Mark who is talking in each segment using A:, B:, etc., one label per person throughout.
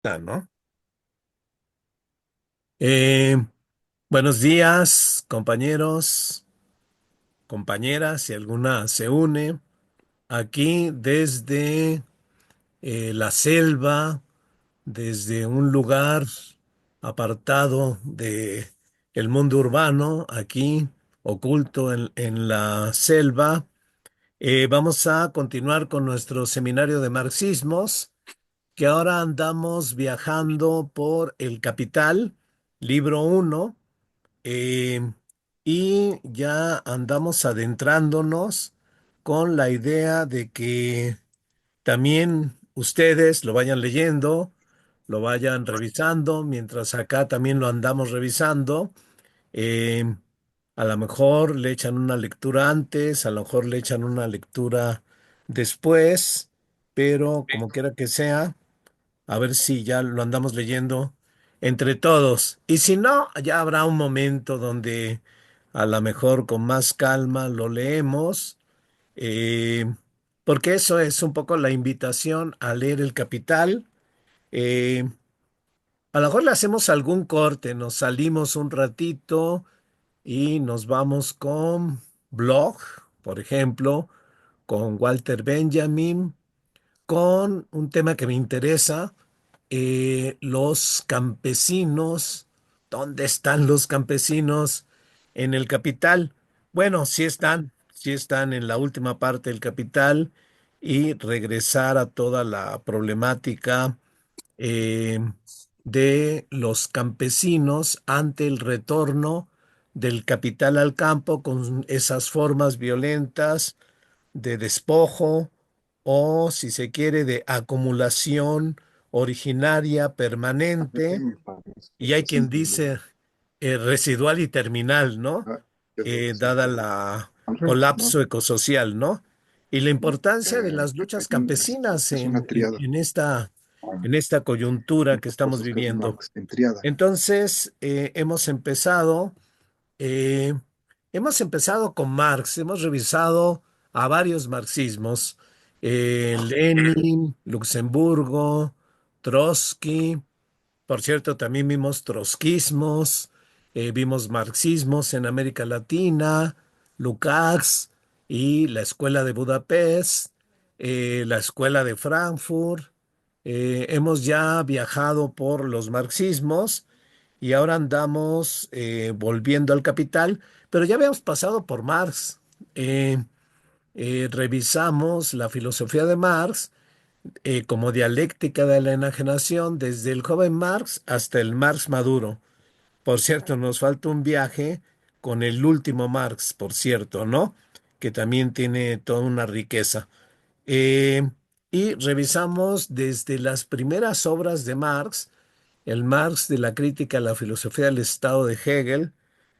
A: ¿No? Eh, Buenos días, compañeros, compañeras, si alguna se une aquí desde la selva, desde un lugar apartado de el mundo urbano, aquí oculto en la selva. Vamos a continuar con nuestro seminario de marxismos, que ahora andamos viajando por El Capital, libro uno. Eh, y ya andamos adentrándonos con la idea de que también ustedes lo vayan leyendo, lo vayan revisando, mientras acá también lo andamos revisando. Eh, a lo mejor le echan una lectura antes, a lo mejor le echan una lectura después, pero como quiera que sea. A ver si ya lo andamos leyendo entre todos. Y si no, ya habrá un momento donde a lo mejor con más calma lo leemos, eh, porque eso es un poco la invitación a leer El Capital. Eh, a lo mejor le hacemos algún corte, nos salimos un ratito y nos vamos con Bloch, por ejemplo, con Walter Benjamin, con un tema que me interesa, los campesinos. ¿Dónde están los campesinos en el Capital? Bueno, sí están en la última parte del Capital, y regresar a toda la problemática eh, de los campesinos ante el retorno del capital al campo con esas formas violentas de despojo, o, si se quiere, de acumulación originaria permanente, y hay quien dice residual y terminal, ¿no? Dada la colapso ecosocial, ¿no? Y la importancia de las luchas campesinas en esta coyuntura que estamos viviendo. Entonces, eh, hemos empezado con Marx, hemos revisado a varios marxismos, Lenin, Luxemburgo, Trotsky. Por cierto, también vimos trotskismos, vimos marxismos en América Latina, Lukács y la Escuela de Budapest, la Escuela de Frankfurt. Hemos ya viajado por los marxismos y ahora andamos volviendo al Capital, pero ya habíamos pasado por Marx. Eh, Revisamos la filosofía de Marx como dialéctica de la enajenación desde el joven Marx hasta el Marx maduro. Por cierto, nos falta un viaje con el último Marx, por cierto, ¿no? Que también tiene toda una riqueza. Eh, y revisamos desde las primeras obras de Marx, el Marx de la crítica a la filosofía del Estado de Hegel,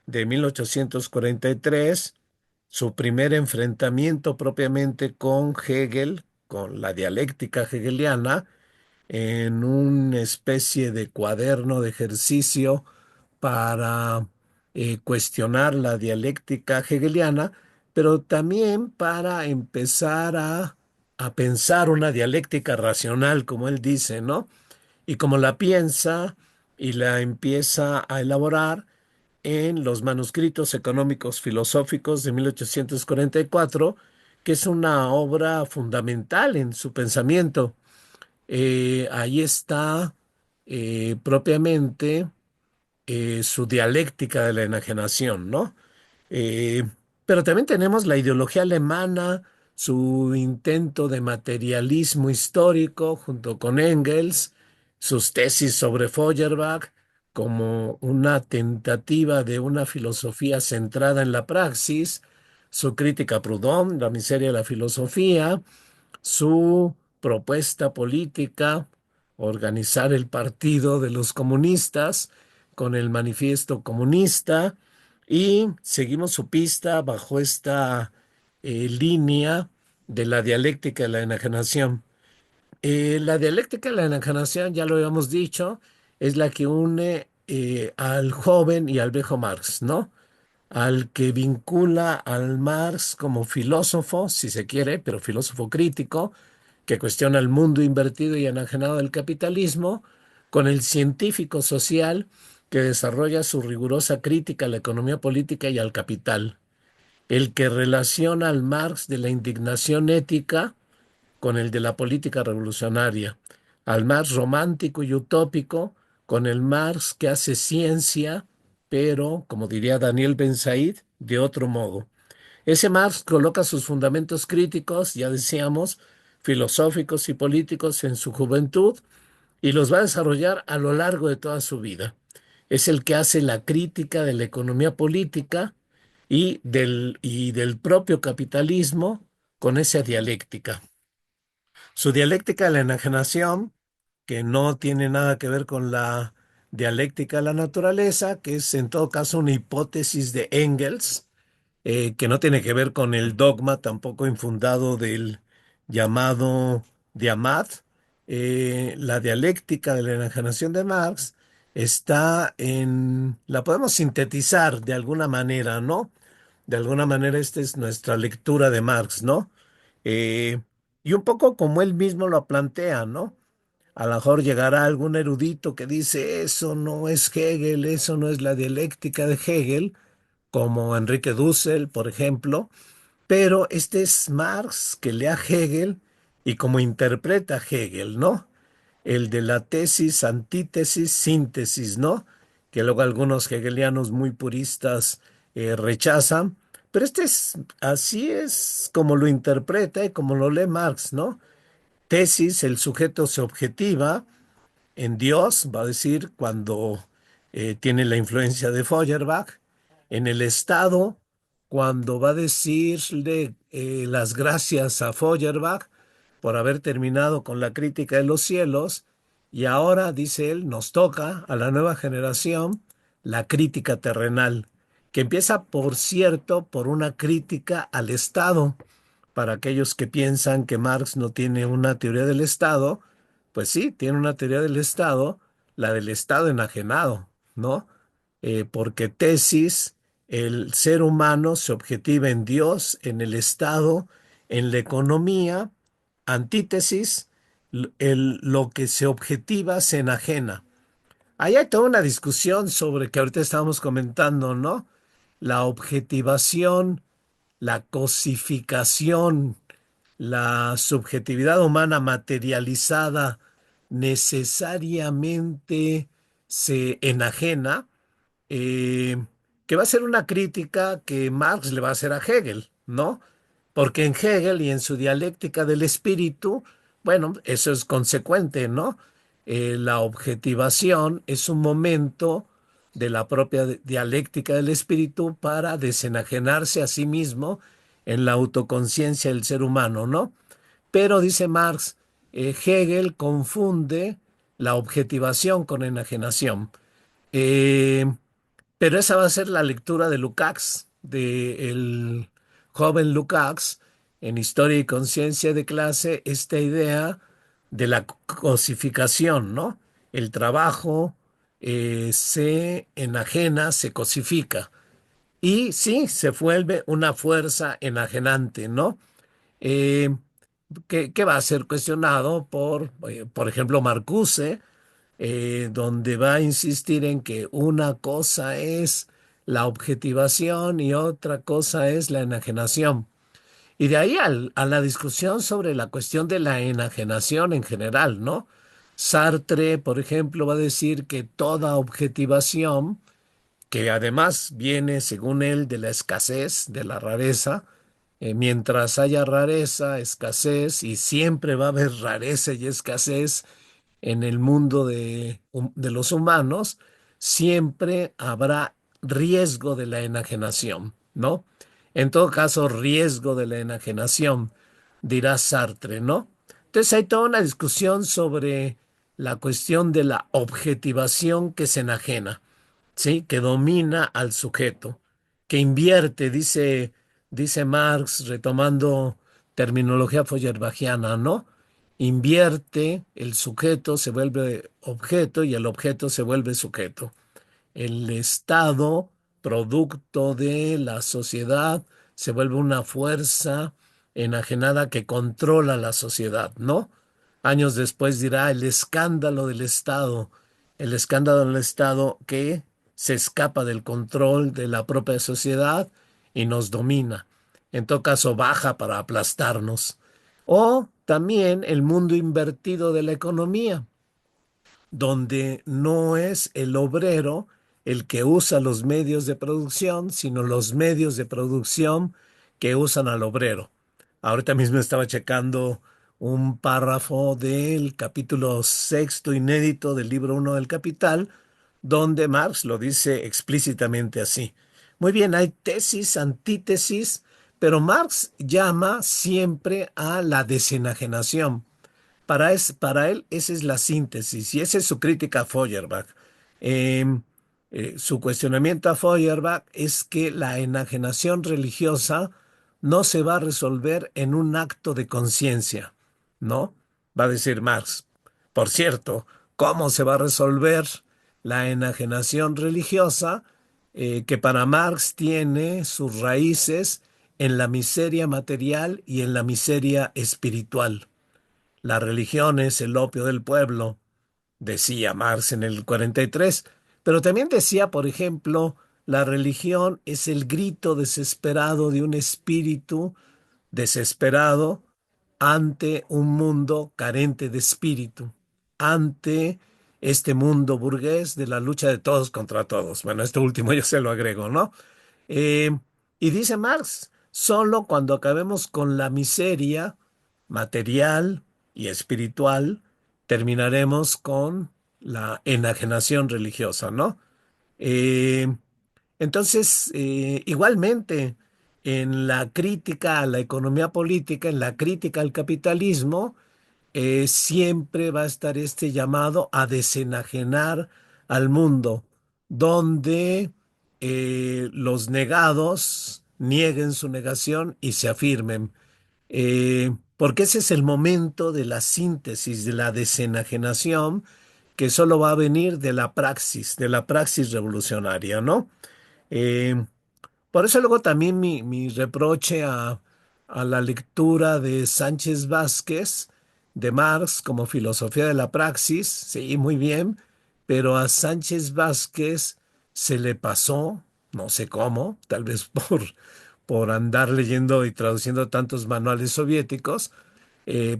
A: de 1843, su primer enfrentamiento propiamente con Hegel, con la dialéctica hegeliana, en una especie de cuaderno de ejercicio para cuestionar la dialéctica hegeliana, pero también para empezar a pensar una dialéctica racional, como él dice, ¿no? Y como la piensa y la empieza a elaborar en los manuscritos económicos filosóficos de 1844, que es una obra fundamental en su pensamiento. Ahí está propiamente su dialéctica de la enajenación, ¿no? Eh, pero también tenemos la ideología alemana, su intento de materialismo histórico junto con Engels, sus tesis sobre Feuerbach como una tentativa de una filosofía centrada en la praxis, su crítica a Proudhon, la miseria de la filosofía, su propuesta política, organizar el Partido de los Comunistas con el Manifiesto Comunista, y seguimos su pista bajo esta línea de la dialéctica de la enajenación. La dialéctica de la enajenación, ya lo habíamos dicho, es la que une al joven y al viejo Marx, ¿no? Al que vincula al Marx como filósofo, si se quiere, pero filósofo crítico, que cuestiona el mundo invertido y enajenado del capitalismo, con el científico social que desarrolla su rigurosa crítica a la economía política y al capital, el que relaciona al Marx de la indignación ética con el de la política revolucionaria, al Marx romántico y utópico con el Marx que hace ciencia, pero, como diría Daniel Ben Said, de otro modo. Ese Marx coloca sus fundamentos críticos, ya decíamos, filosóficos y políticos en su juventud y los va a desarrollar a lo largo de toda su vida. Es el que hace la crítica de la economía política y del propio capitalismo con esa dialéctica. Su dialéctica de la enajenación, que no tiene nada que ver con la dialéctica de la naturaleza, que es en todo caso una hipótesis de Engels, que no tiene que ver con el dogma tampoco infundado del llamado Diamad. La dialéctica de la enajenación de Marx la podemos sintetizar de alguna manera, ¿no? De alguna manera esta es nuestra lectura de Marx, ¿no? Eh, y un poco como él mismo lo plantea, ¿no? A lo mejor llegará algún erudito que dice, eso no es Hegel, eso no es la dialéctica de Hegel, como Enrique Dussel, por ejemplo, pero este es Marx que lea Hegel y como interpreta Hegel, ¿no? El de la tesis, antítesis, síntesis, ¿no? Que luego algunos hegelianos muy puristas rechazan, pero así es como lo interpreta y como lo lee Marx, ¿no? Tesis, el sujeto se objetiva en Dios, va a decir, cuando tiene la influencia de Feuerbach, en el Estado, cuando va a decirle las gracias a Feuerbach por haber terminado con la crítica de los cielos, y ahora, dice él, nos toca a la nueva generación la crítica terrenal, que empieza, por cierto, por una crítica al Estado. Para aquellos que piensan que Marx no tiene una teoría del Estado, pues sí, tiene una teoría del Estado, la del Estado enajenado, ¿no? Porque tesis, el ser humano se objetiva en Dios, en el Estado, en la economía; antítesis, lo que se objetiva se enajena. Ahí hay toda una discusión sobre que ahorita estábamos comentando, ¿no? La objetivación, la cosificación, la subjetividad humana materializada necesariamente se enajena, eh, que va a ser una crítica que Marx le va a hacer a Hegel, ¿no? Porque en Hegel y en su dialéctica del espíritu, bueno, eso es consecuente, ¿no? La objetivación es un momento de la propia dialéctica del espíritu para desenajenarse a sí mismo en la autoconciencia del ser humano, ¿no? Pero dice Marx, Hegel confunde la objetivación con enajenación. Eh, pero esa va a ser la lectura de Lukács, del joven Lukács, en Historia y Conciencia de Clase, esta idea de la cosificación, ¿no? El trabajo se enajena, se cosifica. Y sí, se vuelve una fuerza enajenante, ¿no? Eh, que va a ser cuestionado por ejemplo, Marcuse, donde va a insistir en que una cosa es la objetivación y otra cosa es la enajenación. Y de ahí a la discusión sobre la cuestión de la enajenación en general, ¿no? Sartre, por ejemplo, va a decir que toda objetivación, que además viene, según él, de la escasez, de la rareza, mientras haya rareza, escasez, y siempre va a haber rareza y escasez en el mundo de los humanos, siempre habrá riesgo de la enajenación, ¿no? En todo caso, riesgo de la enajenación, dirá Sartre, ¿no? Entonces hay toda una discusión sobre la cuestión de la objetivación que se enajena, ¿sí? Que domina al sujeto, que invierte, dice Marx, retomando terminología feuerbachiana, ¿no? Invierte, el sujeto se vuelve objeto y el objeto se vuelve sujeto. El Estado, producto de la sociedad, se vuelve una fuerza enajenada que controla la sociedad, ¿no? Años después dirá el escándalo del Estado que se escapa del control de la propia sociedad y nos domina. En todo caso, baja para aplastarnos. O también el mundo invertido de la economía, donde no es el obrero el que usa los medios de producción, sino los medios de producción que usan al obrero. Ahorita mismo estaba checando un párrafo del capítulo sexto inédito del libro uno del Capital, donde Marx lo dice explícitamente así. Muy bien, hay tesis, antítesis, pero Marx llama siempre a la desenajenación. Para él, esa es la síntesis y esa es su crítica a Feuerbach. Em, Su cuestionamiento a Feuerbach es que la enajenación religiosa no se va a resolver en un acto de conciencia, ¿no? Va a decir Marx. Por cierto, ¿cómo se va a resolver la enajenación religiosa? Que para Marx tiene sus raíces en la miseria material y en la miseria espiritual. La religión es el opio del pueblo, decía Marx en el 43, pero también decía, por ejemplo, la religión es el grito desesperado de un espíritu desesperado ante un mundo carente de espíritu, ante este mundo burgués de la lucha de todos contra todos. Bueno, esto último yo se lo agrego, ¿no? Eh, y dice Marx, solo cuando acabemos con la miseria material y espiritual, terminaremos con la enajenación religiosa, ¿no? Eh, Igualmente, en la crítica a la economía política, en la crítica al capitalismo, siempre va a estar este llamado a desenajenar al mundo, donde los negados nieguen su negación y se afirmen. Porque ese es el momento de la síntesis, de la desenajenación, que solo va a venir de la praxis revolucionaria, ¿no? Eh, por eso luego también mi reproche a la lectura de Sánchez Vázquez, de Marx como filosofía de la praxis, sí, muy bien, pero a Sánchez Vázquez se le pasó, no sé cómo, tal vez por andar leyendo y traduciendo tantos manuales soviéticos,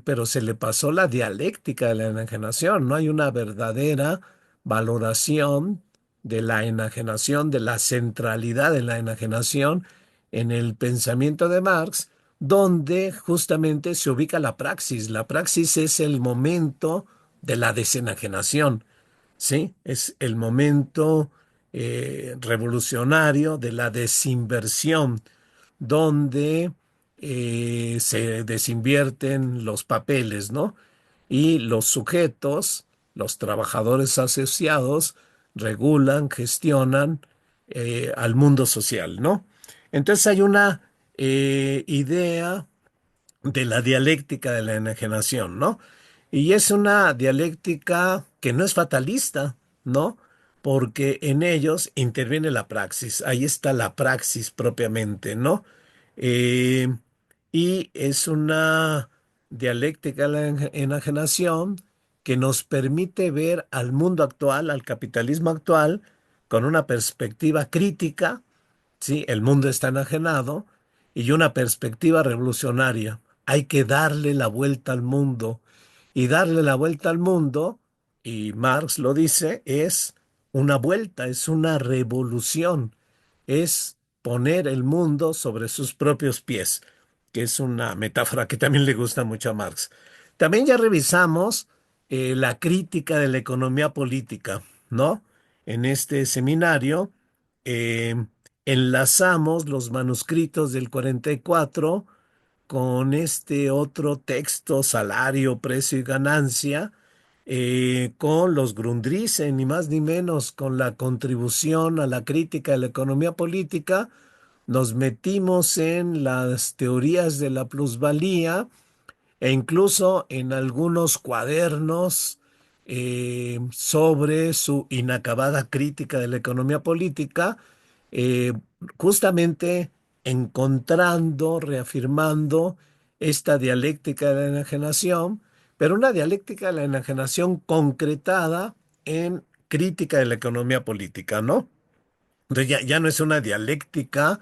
A: pero se le pasó la dialéctica de la enajenación. No hay una verdadera valoración de la enajenación, de la centralidad de la enajenación en el pensamiento de Marx, donde justamente se ubica la praxis. La praxis es el momento de la desenajenación, ¿sí? Es el momento revolucionario de la desinversión, donde se desinvierten los papeles, ¿no? Y los sujetos, los trabajadores asociados, regulan, gestionan al mundo social, ¿no? Entonces hay una idea de la dialéctica de la enajenación, ¿no? Y es una dialéctica que no es fatalista, ¿no? Porque en ellos interviene la praxis, ahí está la praxis propiamente, ¿no? Eh, y es una dialéctica de la enajenación que nos permite ver al mundo actual, al capitalismo actual, con una perspectiva crítica. Sí, el mundo está enajenado y una perspectiva revolucionaria. Hay que darle la vuelta al mundo. Y darle la vuelta al mundo, y Marx lo dice, es una vuelta, es una revolución, es poner el mundo sobre sus propios pies, que es una metáfora que también le gusta mucho a Marx. También ya revisamos la crítica de la economía política, ¿no? En este seminario eh, enlazamos los manuscritos del 44 con este otro texto, salario, precio y ganancia, con los Grundrisse, ni más ni menos, con la contribución a la crítica de la economía política, nos metimos en las teorías de la plusvalía e incluso en algunos cuadernos sobre su inacabada crítica de la economía política, eh, justamente encontrando, reafirmando esta dialéctica de la enajenación pero una dialéctica de la enajenación concretada en crítica de la economía política, ¿no? Entonces ya no es una dialéctica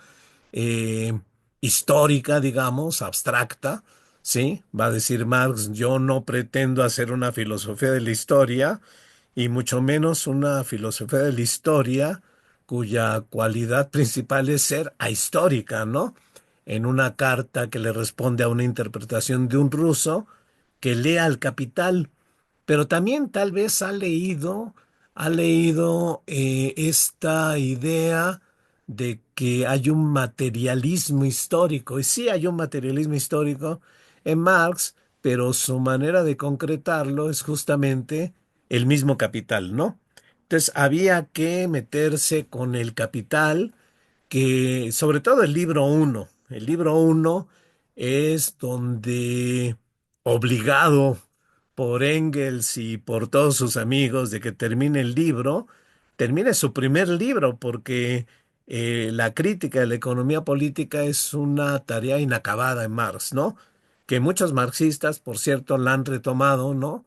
A: eh, histórica, digamos, abstracta, ¿sí? Va a decir Marx, yo no pretendo hacer una filosofía de la historia y mucho menos una filosofía de la historia cuya cualidad principal es ser ahistórica, ¿no? En una carta que le responde a una interpretación de un ruso que lea al Capital, pero también tal vez ha leído esta idea de que hay un materialismo histórico. Y sí hay un materialismo histórico en Marx, pero su manera de concretarlo es justamente el mismo Capital, ¿no? Entonces había que meterse con el Capital, que sobre todo el libro uno es donde obligado por Engels y por todos sus amigos de que termine el libro, termine su primer libro, porque la crítica de la economía política es una tarea inacabada en Marx, ¿no? Que muchos marxistas, por cierto, la han retomado, ¿no?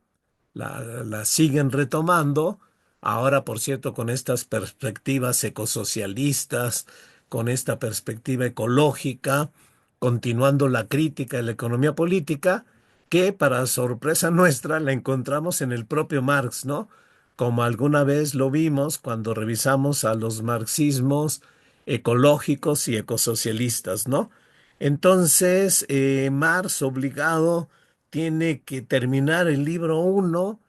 A: La siguen retomando, ahora, por cierto, con estas perspectivas ecosocialistas, con esta perspectiva ecológica, continuando la crítica de la economía política, que para sorpresa nuestra la encontramos en el propio Marx, ¿no? Como alguna vez lo vimos cuando revisamos a los marxismos ecológicos y ecosocialistas, ¿no? Entonces, Marx, obligado, tiene que terminar el libro uno,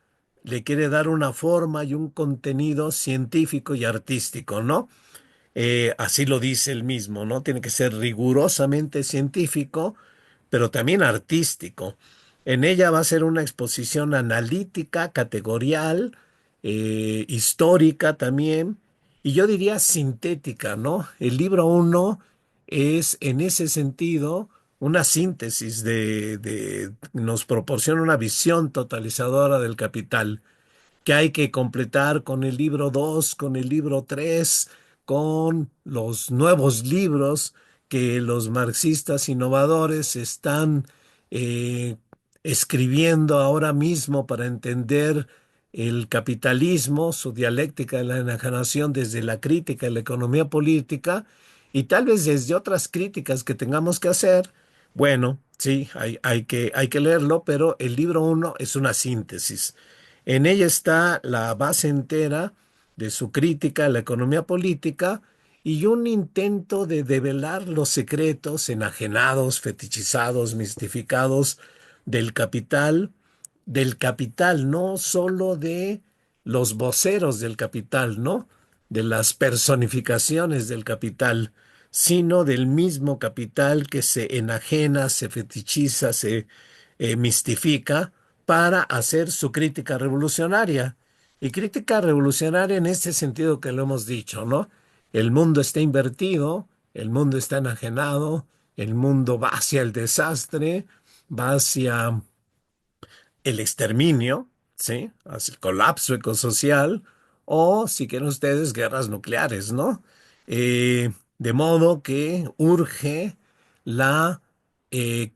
A: le quiere dar una forma y un contenido científico y artístico, ¿no? Así lo dice él mismo, ¿no? Tiene que ser rigurosamente científico, pero también artístico. En ella va a ser una exposición analítica, categorial, histórica también, y yo diría sintética, ¿no? El libro uno es en ese sentido una síntesis nos proporciona una visión totalizadora del capital que hay que completar con el libro 2, con el libro 3, con los nuevos libros que los marxistas innovadores están eh, escribiendo ahora mismo para entender el capitalismo, su dialéctica de la enajenación desde la crítica de la economía política y tal vez desde otras críticas que tengamos que hacer. Bueno, sí, hay que leerlo, pero el libro uno es una síntesis. En ella está la base entera de su crítica a la economía política y un intento de develar los secretos enajenados, fetichizados, mistificados del capital, no solo de los voceros del capital, ¿no? De las personificaciones del capital, sino del mismo capital que se enajena, se fetichiza, se mistifica para hacer su crítica revolucionaria. Y crítica revolucionaria en este sentido que lo hemos dicho, ¿no? El mundo está invertido, el mundo está enajenado, el mundo va hacia el desastre, va hacia el exterminio, ¿sí? Hacia el colapso ecosocial, o si quieren ustedes, guerras nucleares, ¿no? De modo que urge la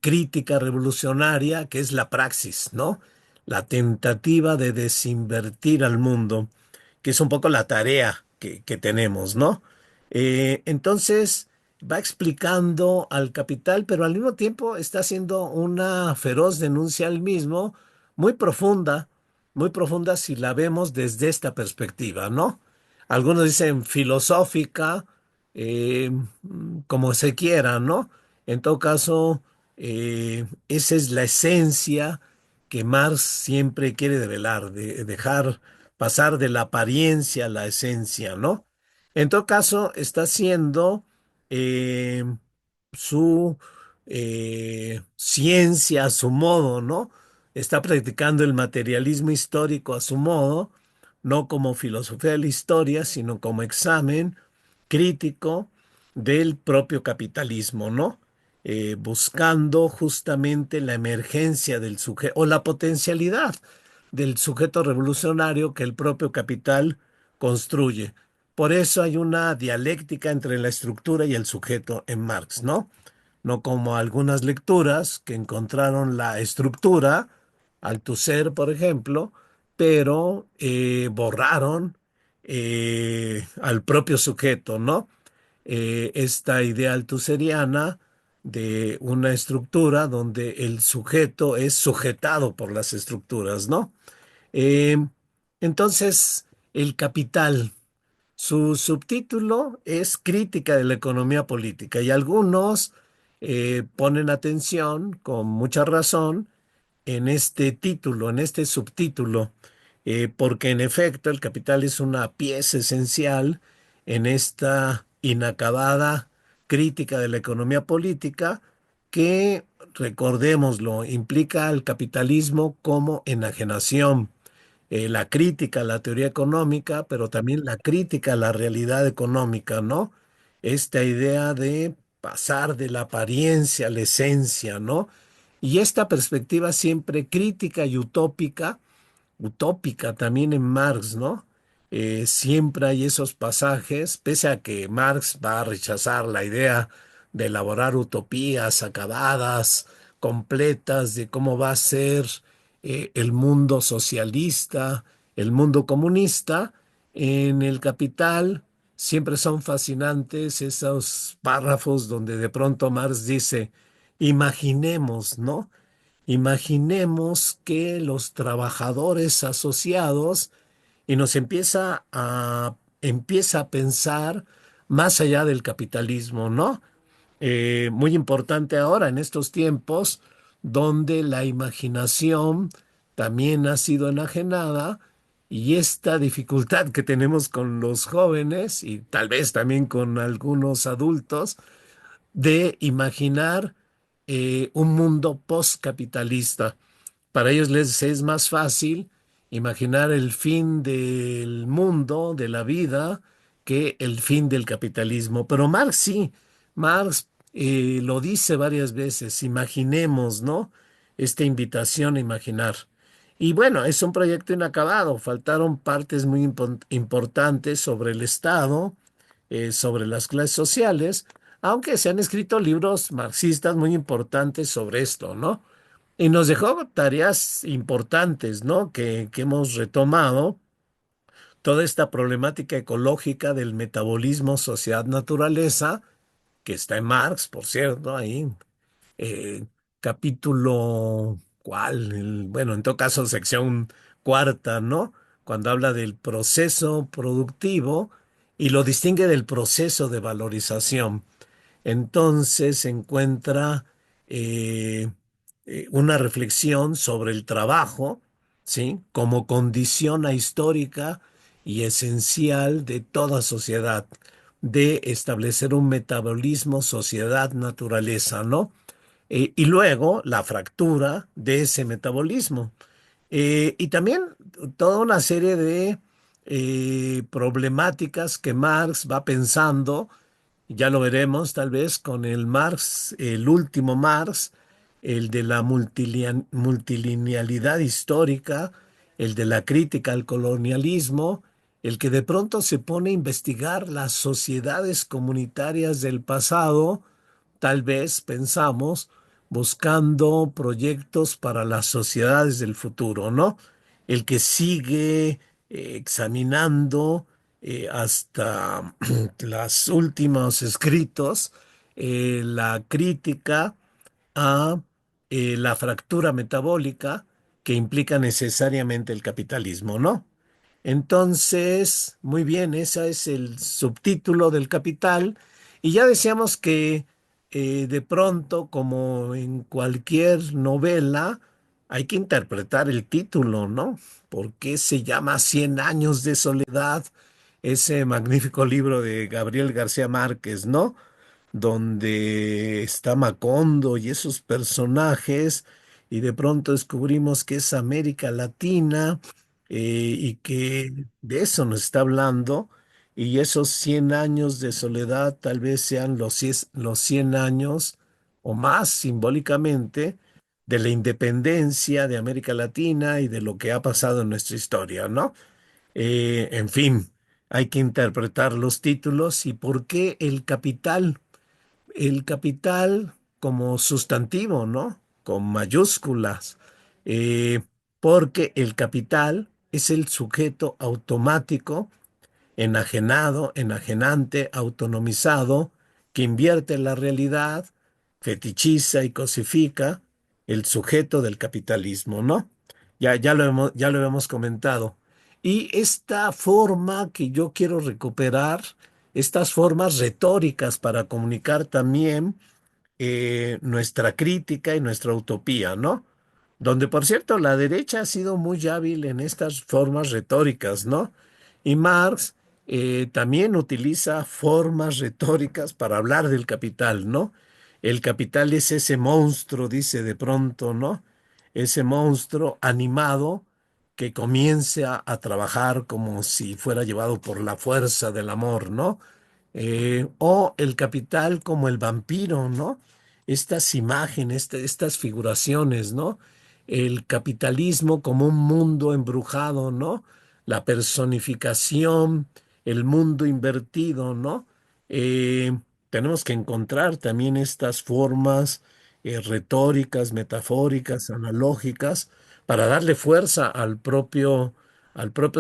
A: crítica revolucionaria, que es la praxis, ¿no? La tentativa de desinvertir al mundo, que es un poco la tarea que tenemos, ¿no? Entonces, va explicando al capital, pero al mismo tiempo está haciendo una feroz denuncia al mismo, muy muy profunda si la vemos desde esta perspectiva, ¿no? Algunos dicen filosófica, eh, como se quiera, ¿no? En todo caso, esa es la esencia que Marx siempre quiere develar, de dejar pasar de la apariencia a la esencia, ¿no? En todo caso, está haciendo eh, su ciencia a su modo, ¿no? Está practicando el materialismo histórico a su modo, no como filosofía de la historia, sino como examen crítico del propio capitalismo, ¿no? Buscando justamente la emergencia del sujeto o la potencialidad del sujeto revolucionario que el propio capital construye. Por eso hay una dialéctica entre la estructura y el sujeto en Marx, ¿no? No como algunas lecturas que encontraron la estructura Althusser, por ejemplo, pero borraron al propio sujeto, ¿no? Esta idea althuseriana de una estructura donde el sujeto es sujetado por las estructuras, ¿no? Eh, entonces, el capital. Su subtítulo es Crítica de la economía política y algunos ponen atención, con mucha razón, en este título, en este subtítulo, porque en efecto el capital es una pieza esencial en esta inacabada crítica de la economía política que, recordémoslo, implica al capitalismo como enajenación, la crítica a la teoría económica, pero también la crítica a la realidad económica, ¿no? Esta idea de pasar de la apariencia a la esencia, ¿no? Y esta perspectiva siempre crítica y utópica también en Marx, ¿no? Siempre hay esos pasajes, pese a que Marx va a rechazar la idea de elaborar utopías acabadas, completas, de cómo va a ser el mundo socialista, el mundo comunista. En el Capital siempre son fascinantes esos párrafos donde de pronto Marx dice, imaginemos, ¿no? Imaginemos que los trabajadores asociados y nos empieza a pensar más allá del capitalismo, ¿no? Muy importante ahora en estos tiempos donde la imaginación también ha sido enajenada y esta dificultad que tenemos con los jóvenes y tal vez también con algunos adultos de imaginar un mundo postcapitalista. Para ellos les es más fácil imaginar el fin del mundo, de la vida, que el fin del capitalismo. Pero Marx sí, Marx lo dice varias veces, imaginemos, ¿no? Esta invitación a imaginar. Y bueno, es un proyecto inacabado, faltaron partes muy importantes sobre el Estado, sobre las clases sociales, aunque se han escrito libros marxistas muy importantes sobre esto, ¿no? Y nos dejó tareas importantes, ¿no? Que hemos retomado. Toda esta problemática ecológica del metabolismo sociedad-naturaleza, que está en Marx, por cierto, ahí. eh, Capítulo, ¿cuál? Bueno, en todo caso, sección cuarta, ¿no? Cuando habla del proceso productivo y lo distingue del proceso de valorización. Entonces se encuentra eh, una reflexión sobre el trabajo, ¿sí? Como condición histórica y esencial de toda sociedad, de establecer un metabolismo sociedad-naturaleza, ¿no? Y luego la fractura de ese metabolismo. Y también toda una serie de problemáticas que Marx va pensando, ya lo veremos tal vez con el Marx, el último Marx, el de la multilinealidad histórica, el de la crítica al colonialismo, el que de pronto se pone a investigar las sociedades comunitarias del pasado, tal vez pensamos, buscando proyectos para las sociedades del futuro, ¿no? El que sigue examinando hasta los últimos escritos la crítica a la fractura metabólica que implica necesariamente el capitalismo, ¿no? Entonces, muy bien, ese es el subtítulo del Capital. Y ya decíamos que de pronto, como en cualquier novela, hay que interpretar el título, ¿no? ¿Por qué se llama Cien años de soledad? Ese magnífico libro de Gabriel García Márquez, ¿no? Donde está Macondo y esos personajes, y de pronto descubrimos que es América Latina, y que de eso nos está hablando, y esos 100 años de soledad tal vez sean los 100 años o más simbólicamente de la independencia de América Latina y de lo que ha pasado en nuestra historia, ¿no? En fin, hay que interpretar los títulos y por qué el capital como sustantivo, ¿no? Con mayúsculas. porque el capital es el sujeto automático, enajenado, enajenante, autonomizado, que invierte en la realidad, fetichiza y cosifica el sujeto del capitalismo, ¿no? Ya lo hemos comentado. Y esta forma que yo quiero recuperar, estas formas retóricas para comunicar también nuestra crítica y nuestra utopía, ¿no? Donde, por cierto, la derecha ha sido muy hábil en estas formas retóricas, ¿no? Y Marx también utiliza formas retóricas para hablar del capital, ¿no? El capital es ese monstruo, dice de pronto, ¿no? Ese monstruo animado que comience a trabajar como si fuera llevado por la fuerza del amor, ¿no? O el capital como el vampiro, ¿no? Estas imágenes, estas figuraciones, ¿no? El capitalismo como un mundo embrujado, ¿no? La personificación, el mundo invertido, ¿no? Tenemos que encontrar también estas formas retóricas, metafóricas, analógicas, para darle fuerza al propio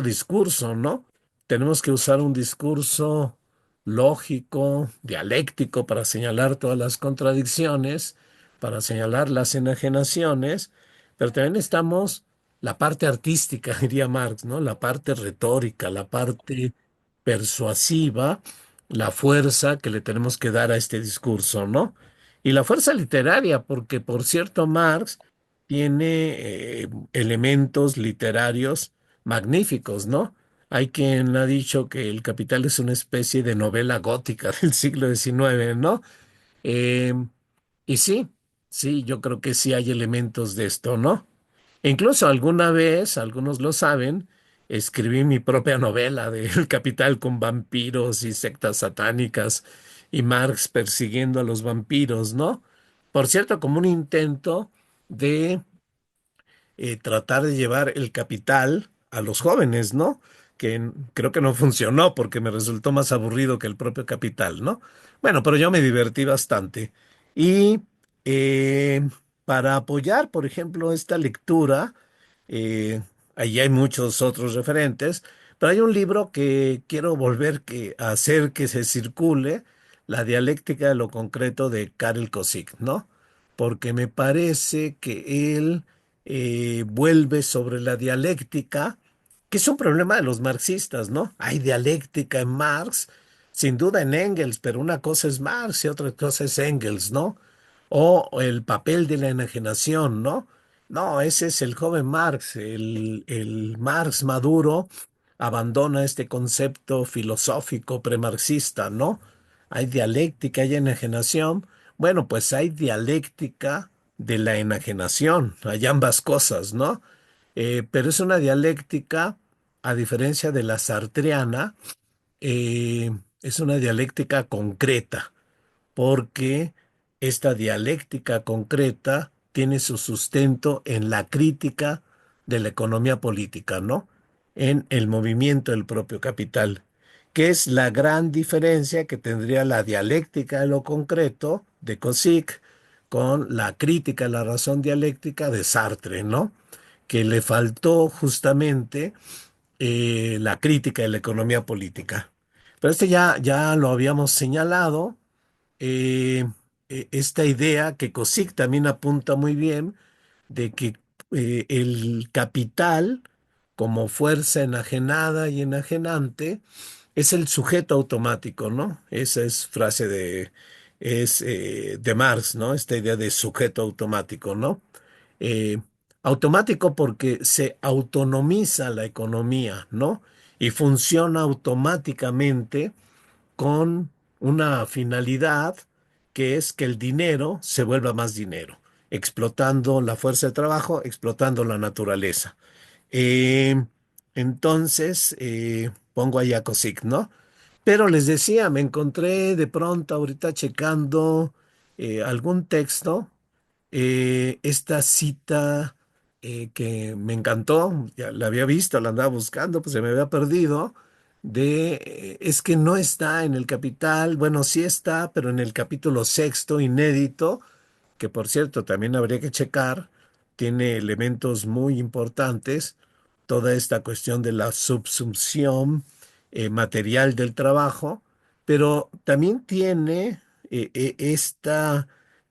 A: discurso, ¿no? Tenemos que usar un discurso lógico, dialéctico, para señalar todas las contradicciones, para señalar las enajenaciones, pero también estamos la parte artística, diría Marx, ¿no? La parte retórica, la parte persuasiva, la fuerza que le tenemos que dar a este discurso, ¿no? Y la fuerza literaria, porque por cierto, Marx tiene elementos literarios magníficos, ¿no? Hay quien ha dicho que El Capital es una especie de novela gótica del siglo XIX, ¿no? Eh, y sí, sí, yo creo que sí hay elementos de esto, ¿no? E incluso alguna vez, algunos lo saben, escribí mi propia novela de El Capital con vampiros y sectas satánicas y Marx persiguiendo a los vampiros, ¿no? Por cierto, como un intento de tratar de llevar el capital a los jóvenes, ¿no? Creo que no funcionó porque me resultó más aburrido que el propio capital, ¿no? Bueno, pero yo me divertí bastante. Y para apoyar, por ejemplo, esta lectura, eh, ahí hay muchos otros referentes, pero hay un libro que quiero a hacer que se circule, La dialéctica de lo concreto de Karel Kosik, ¿no? Porque me parece que él vuelve sobre la dialéctica, que es un problema de los marxistas, ¿no? Hay dialéctica en Marx, sin duda en Engels, pero una cosa es Marx y otra cosa es Engels, ¿no? O el papel de la enajenación, ¿no? No, ese es el joven Marx, el Marx maduro abandona este concepto filosófico premarxista, ¿no? Hay dialéctica, hay enajenación. Bueno, pues hay dialéctica de la enajenación, hay ambas cosas, ¿no? Pero es una dialéctica, a diferencia de la sartreana, es una dialéctica concreta porque esta dialéctica concreta tiene su sustento en la crítica de la economía política, ¿no? En el movimiento del propio capital, que es la gran diferencia que tendría la dialéctica de lo concreto de Cosic con la crítica a la razón dialéctica de Sartre, ¿no? Que le faltó justamente la crítica de la economía política. Pero este ya lo habíamos señalado, eh, esta idea que Cosic también apunta muy bien de que el capital, como fuerza enajenada y enajenante, es el sujeto automático, ¿no? Esa es frase de Marx, ¿no? Esta idea de sujeto automático, ¿no? Eh, Automático porque se autonomiza la economía, ¿no? Y funciona automáticamente con una finalidad que es que el dinero se vuelva más dinero, explotando la fuerza de trabajo, explotando la naturaleza. Eh, pongo ahí a Cosic, ¿no? Pero les decía, me encontré de pronto ahorita checando algún texto, esta cita que me encantó, ya la había visto, la andaba buscando, pues se me había perdido, es que no está en el Capital, bueno, sí está, pero en el capítulo sexto, inédito, que por cierto también habría que checar, tiene elementos muy importantes, toda esta cuestión de la subsunción material del trabajo, pero también tiene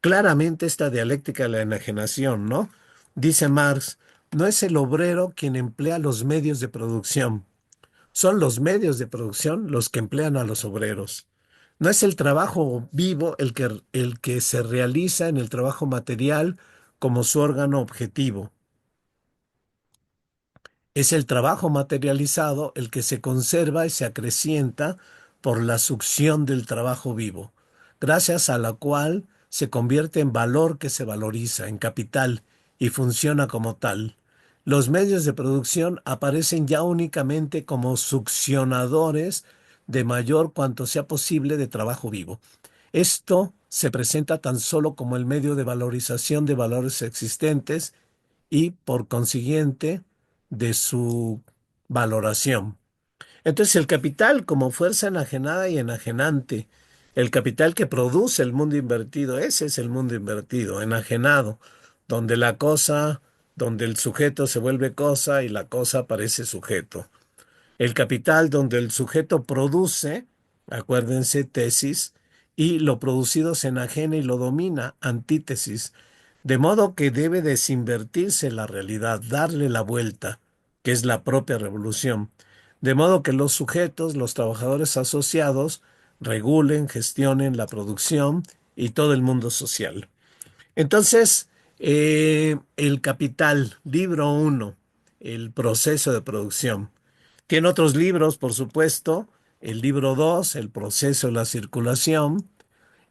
A: claramente esta dialéctica de la enajenación, ¿no? Dice Marx, no es el obrero quien emplea los medios de producción, son los medios de producción los que emplean a los obreros. No es el trabajo vivo el que se realiza en el trabajo material como su órgano objetivo. Es el trabajo materializado el que se conserva y se acrecienta por la succión del trabajo vivo, gracias a la cual se convierte en valor que se valoriza, en capital, y funciona como tal. Los medios de producción aparecen ya únicamente como succionadores de mayor cuanto sea posible de trabajo vivo. Esto se presenta tan solo como el medio de valorización de valores existentes y, por consiguiente, de su valoración. Entonces, el capital como fuerza enajenada y enajenante, el capital que produce el mundo invertido, ese es el mundo invertido, enajenado, donde la cosa, donde el sujeto se vuelve cosa y la cosa parece sujeto. El capital donde el sujeto produce, acuérdense, tesis, y lo producido se enajena y lo domina, antítesis. De modo que debe desinvertirse la realidad, darle la vuelta, que es la propia revolución. De modo que los sujetos, los trabajadores asociados, regulen, gestionen la producción y todo el mundo social. Entonces, el capital, libro uno, el proceso de producción. Tiene otros libros, por supuesto. El libro 2, el proceso de la circulación.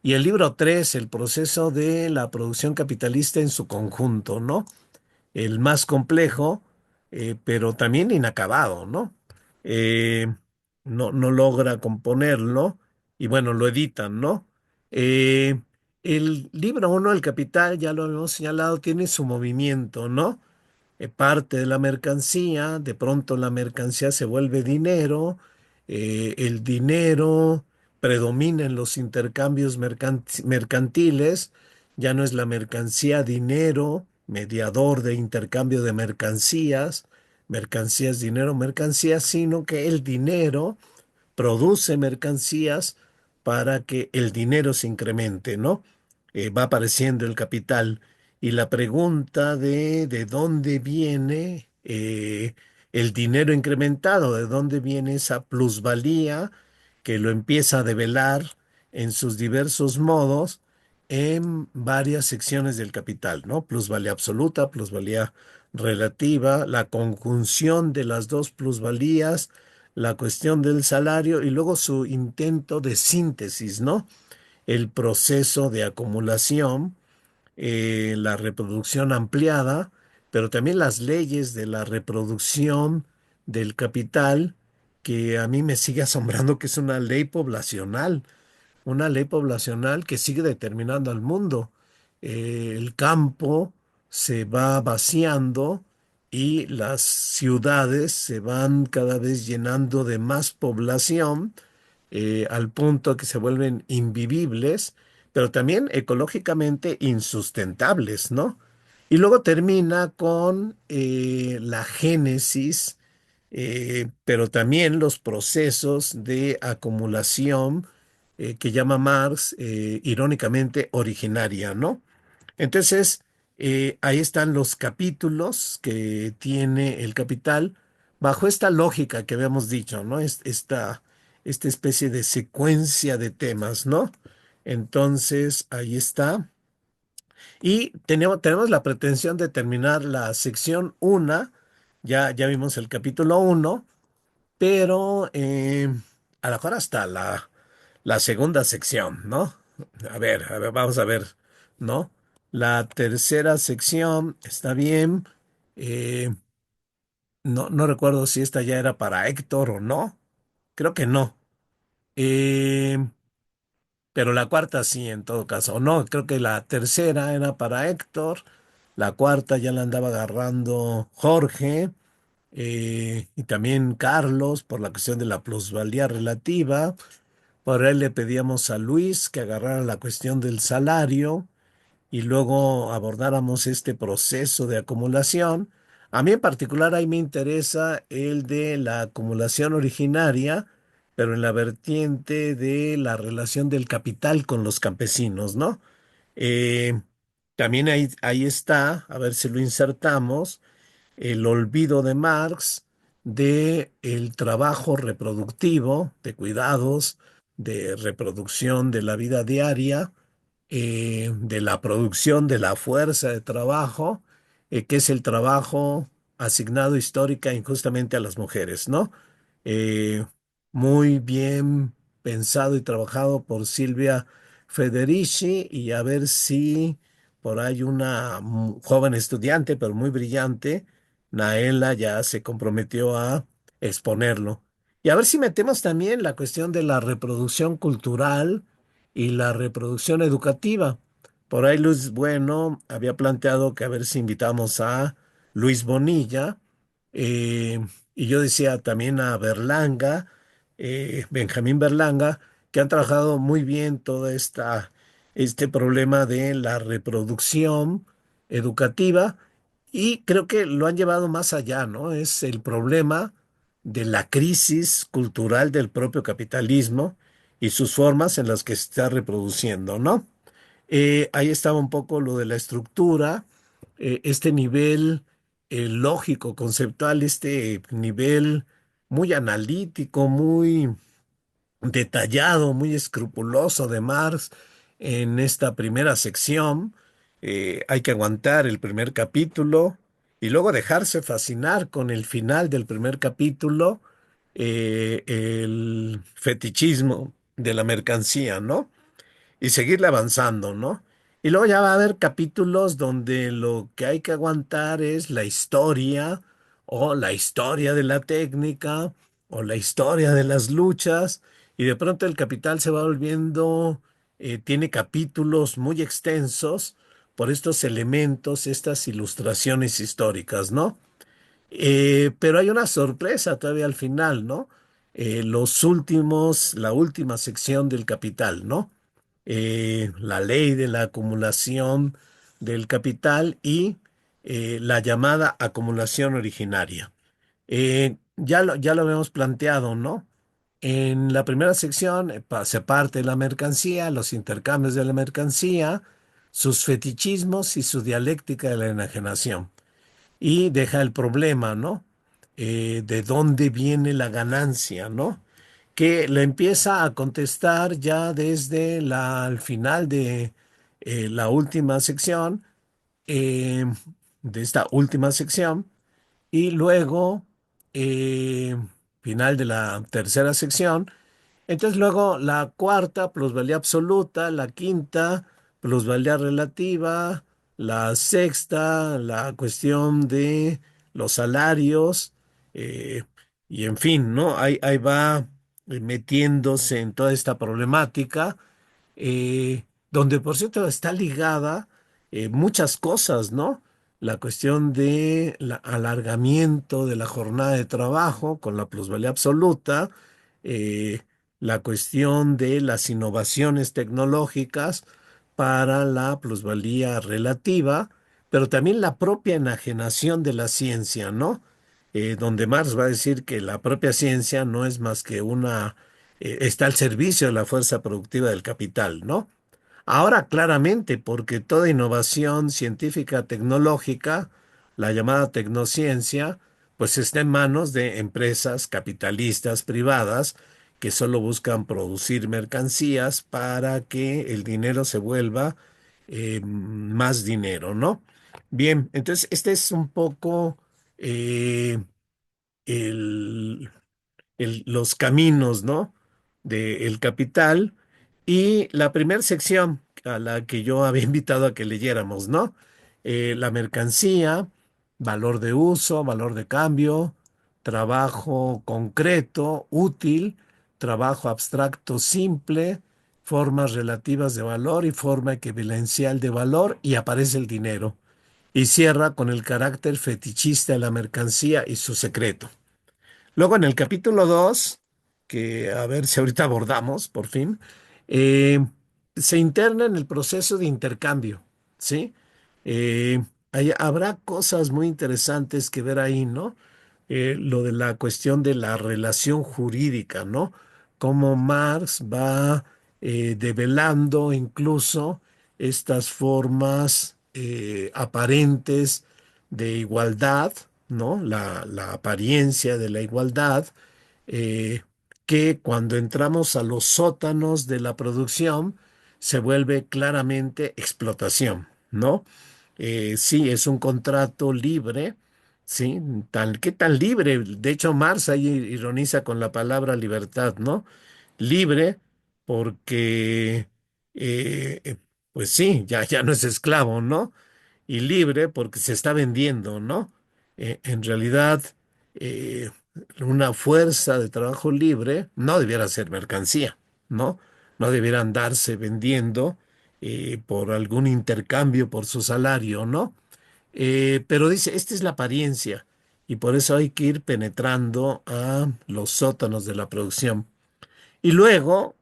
A: Y el libro 3, el proceso de la producción capitalista en su conjunto, ¿no? El más complejo, pero también inacabado, ¿no? Eh, no logra componerlo y bueno, lo editan, ¿no? Eh, el libro uno, El Capital, ya lo hemos señalado, tiene su movimiento, ¿no? Parte de la mercancía, de pronto la mercancía se vuelve dinero, el dinero predomina en los intercambios mercantiles, ya no es la mercancía dinero, mediador de intercambio de mercancías, mercancías, dinero, mercancías, sino que el dinero produce mercancías para que el dinero se incremente, ¿no? Va apareciendo el capital. Y la pregunta de dónde viene el dinero incrementado, de dónde viene esa plusvalía que lo empieza a develar en sus diversos modos en varias secciones del capital, ¿no? Plusvalía absoluta, plusvalía relativa, la conjunción de las dos plusvalías, la cuestión del salario y luego su intento de síntesis, ¿no? El proceso de acumulación, la reproducción ampliada, pero también las leyes de la reproducción del capital, que a mí me sigue asombrando que es una ley poblacional que sigue determinando al mundo. El campo se va vaciando y las ciudades se van cada vez llenando de más población, al punto que se vuelven invivibles, pero también ecológicamente insustentables, ¿no? Y luego termina con la génesis, pero también los procesos de acumulación que llama Marx, irónicamente, originaria, ¿no? Entonces, ahí están los capítulos que tiene el Capital bajo esta lógica que habíamos dicho, ¿no? Esta especie de secuencia de temas, ¿no? Entonces, ahí está. Y tenemos la pretensión de terminar la sección 1. Ya vimos el capítulo 1, pero a lo mejor hasta la segunda sección, ¿no? A ver, vamos a ver, ¿no? La tercera sección está bien. eh, no recuerdo si esta ya era para Héctor o no. Creo que no. Eh, pero la cuarta sí, en todo caso. O no, creo que la tercera era para Héctor. La cuarta ya la andaba agarrando Jorge. Y también Carlos por la cuestión de la plusvalía relativa. Por él le pedíamos a Luis que agarrara la cuestión del salario y luego abordáramos este proceso de acumulación. A mí en particular ahí me interesa el de la acumulación originaria, pero en la vertiente de la relación del capital con los campesinos, ¿no? Eh, También ahí está, a ver si lo insertamos, el olvido de Marx de el trabajo reproductivo, de cuidados, de reproducción de la vida diaria, de la producción de la fuerza de trabajo, que es el trabajo asignado histórica injustamente a las mujeres, ¿no? Eh, Muy bien pensado y trabajado por Silvia Federici, y a ver si por ahí una joven estudiante, pero muy brillante, Naela, ya se comprometió a exponerlo. Y a ver si metemos también la cuestión de la reproducción cultural y la reproducción educativa. Por ahí Luis Bueno había planteado que a ver si invitamos a Luis Bonilla, eh, y yo decía también a Berlanga, Benjamín Berlanga, que han trabajado muy bien este problema de la reproducción educativa, y creo que lo han llevado más allá, ¿no? Es el problema de la crisis cultural del propio capitalismo y sus formas en las que se está reproduciendo, ¿no? Ahí estaba un poco lo de la estructura, este nivel lógico, conceptual, este nivel muy analítico, muy detallado, muy escrupuloso de Marx en esta primera sección. Hay que aguantar el primer capítulo y luego dejarse fascinar con el final del primer capítulo, el fetichismo de la mercancía, ¿no? Y seguirle avanzando, ¿no? Y luego ya va a haber capítulos donde lo que hay que aguantar es la historia, o la historia de la técnica, o la historia de las luchas, y de pronto el capital se va volviendo, tiene capítulos muy extensos por estos elementos, estas ilustraciones históricas, ¿no? Pero hay una sorpresa todavía al final, ¿no? La última sección del capital, ¿no? La ley de la acumulación del capital y la llamada acumulación originaria. Ya lo habíamos planteado, ¿no? En la primera sección se parte de la mercancía, los intercambios de la mercancía, sus fetichismos y su dialéctica de la enajenación. Y deja el problema, ¿no? De dónde viene la ganancia, ¿no? Que le empieza a contestar ya desde al final de la última sección, eh, de esta última sección, y luego, eh, final de la tercera sección. Entonces luego la cuarta, plusvalía absoluta, la quinta, plusvalía relativa, la sexta, la cuestión de los salarios, eh, y en fin, ¿no? Ahí va metiéndose en toda esta problemática, donde por cierto está ligada muchas cosas, ¿no? La cuestión de alargamiento de la jornada de trabajo con la plusvalía absoluta, eh, la cuestión de las innovaciones tecnológicas para la plusvalía relativa, pero también la propia enajenación de la ciencia, ¿no? Donde Marx va a decir que la propia ciencia no es más que está al servicio de la fuerza productiva del capital, ¿no? Ahora claramente, porque toda innovación científica tecnológica, la llamada tecnociencia, pues está en manos de empresas capitalistas privadas que solo buscan producir mercancías para que el dinero se vuelva más dinero, ¿no? Bien, entonces este es un poco eh, el, los caminos, ¿no? Del capital, y la primera sección a la que yo había invitado a que leyéramos, ¿no? La mercancía, valor de uso, valor de cambio, trabajo concreto, útil, trabajo abstracto simple, formas relativas de valor y forma equiverencial de valor, y aparece el dinero. Y cierra con el carácter fetichista de la mercancía y su secreto. Luego en el capítulo 2, que a ver si ahorita abordamos por fin, eh, se interna en el proceso de intercambio. ¿sí? Habrá cosas muy interesantes que ver ahí, ¿no? Lo de la cuestión de la relación jurídica, ¿no? Cómo Marx va develando incluso estas formas aparentes de igualdad, ¿no? La apariencia de la igualdad, eh, que cuando entramos a los sótanos de la producción se vuelve claramente explotación, ¿no? Sí, es un contrato libre, ¿sí? ¿Qué tan libre? De hecho, Marx ahí ironiza con la palabra libertad, ¿no? Libre porque, eh, pues sí, ya no es esclavo, ¿no? Y libre porque se está vendiendo, ¿no? En realidad, eh, una fuerza de trabajo libre no debiera ser mercancía, ¿no? No debiera andarse vendiendo por algún intercambio por su salario, ¿no? Pero dice, esta es la apariencia y por eso hay que ir penetrando a los sótanos de la producción. Y luego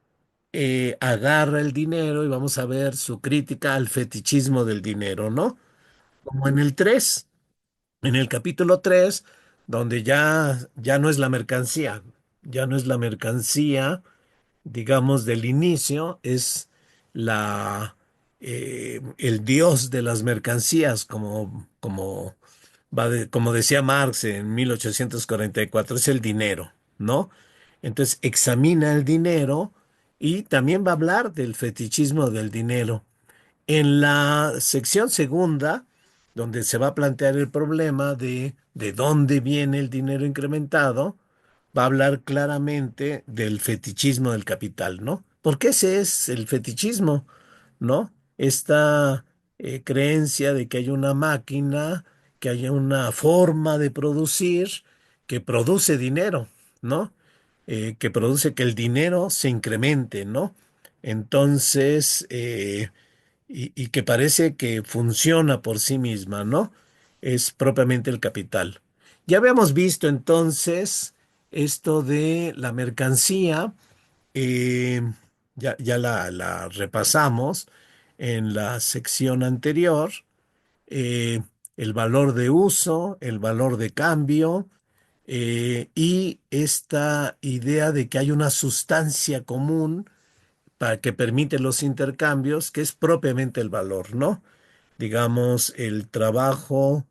A: agarra el dinero y vamos a ver su crítica al fetichismo del dinero, ¿no? Como en el 3, en el capítulo 3, donde ya no es la mercancía, ya no es la mercancía, digamos, del inicio, es el dios de las mercancías, como decía Marx en 1844, es el dinero, ¿no? Entonces examina el dinero y también va a hablar del fetichismo del dinero. En la sección segunda, donde se va a plantear el problema de dónde viene el dinero incrementado, va a hablar claramente del fetichismo del capital, ¿no? Porque ese es el fetichismo, ¿no? Esta creencia de que hay una máquina, que hay una forma de producir que produce dinero, ¿no? Que produce que el dinero se incremente, ¿no? Entonces, y que parece que funciona por sí misma, ¿no? Es propiamente el capital. Ya habíamos visto entonces esto de la mercancía, eh, ya la repasamos en la sección anterior, eh, el valor de uso, el valor de cambio, y esta idea de que hay una sustancia común para que permite los intercambios, que es propiamente el valor, ¿no? Digamos, el trabajo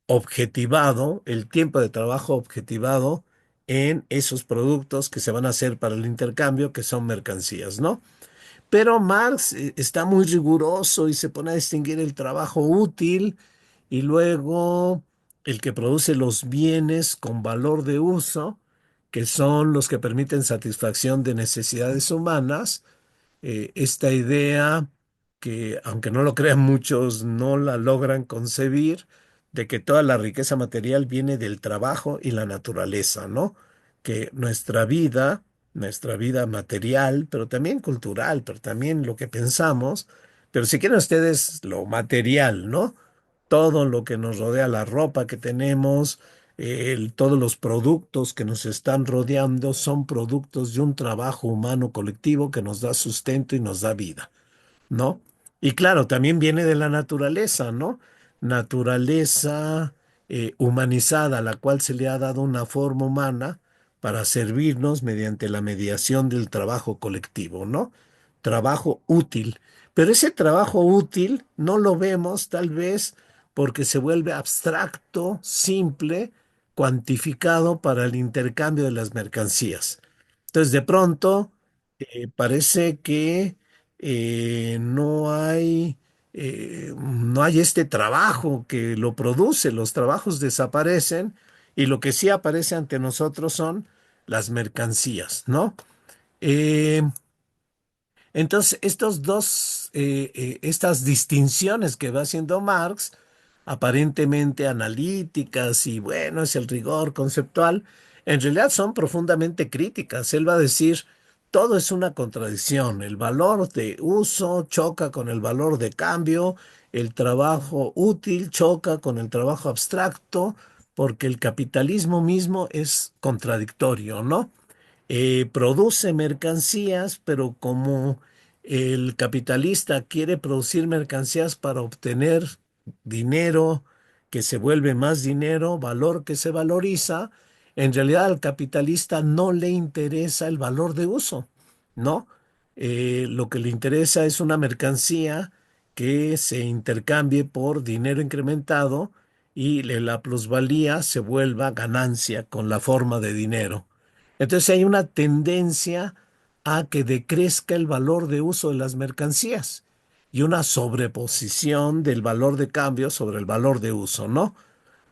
A: objetivado, el tiempo de trabajo objetivado en esos productos que se van a hacer para el intercambio, que son mercancías, ¿no? Pero Marx está muy riguroso y se pone a distinguir el trabajo útil y luego el que produce los bienes con valor de uso, que son los que permiten satisfacción de necesidades humanas. Esta idea que, aunque no lo crean muchos, no la logran concebir, de que toda la riqueza material viene del trabajo y la naturaleza, ¿no? Que nuestra vida material, pero también cultural, pero también lo que pensamos, pero si quieren ustedes lo material, ¿no? Todo lo que nos rodea, la ropa que tenemos, todos los productos que nos están rodeando son productos de un trabajo humano colectivo que nos da sustento y nos da vida, ¿no? Y claro, también viene de la naturaleza, ¿no? Naturaleza humanizada, a la cual se le ha dado una forma humana para servirnos mediante la mediación del trabajo colectivo, ¿no? Trabajo útil. Pero ese trabajo útil no lo vemos tal vez porque se vuelve abstracto, simple, cuantificado para el intercambio de las mercancías. Entonces, de pronto, parece que no hay este trabajo que lo produce, los trabajos desaparecen y lo que sí aparece ante nosotros son las mercancías, ¿no? Eh, entonces, estas distinciones que va haciendo Marx, aparentemente analíticas y bueno, es el rigor conceptual, en realidad son profundamente críticas. Él va a decir, todo es una contradicción. El valor de uso choca con el valor de cambio, el trabajo útil choca con el trabajo abstracto, porque el capitalismo mismo es contradictorio, ¿no? Produce mercancías, pero como el capitalista quiere producir mercancías para obtener dinero que se vuelve más dinero, valor que se valoriza. En realidad al capitalista no le interesa el valor de uso, ¿no? Lo que le interesa es una mercancía que se intercambie por dinero incrementado y la plusvalía se vuelva ganancia con la forma de dinero. Entonces hay una tendencia a que decrezca el valor de uso de las mercancías y una sobreposición del valor de cambio sobre el valor de uso, ¿no?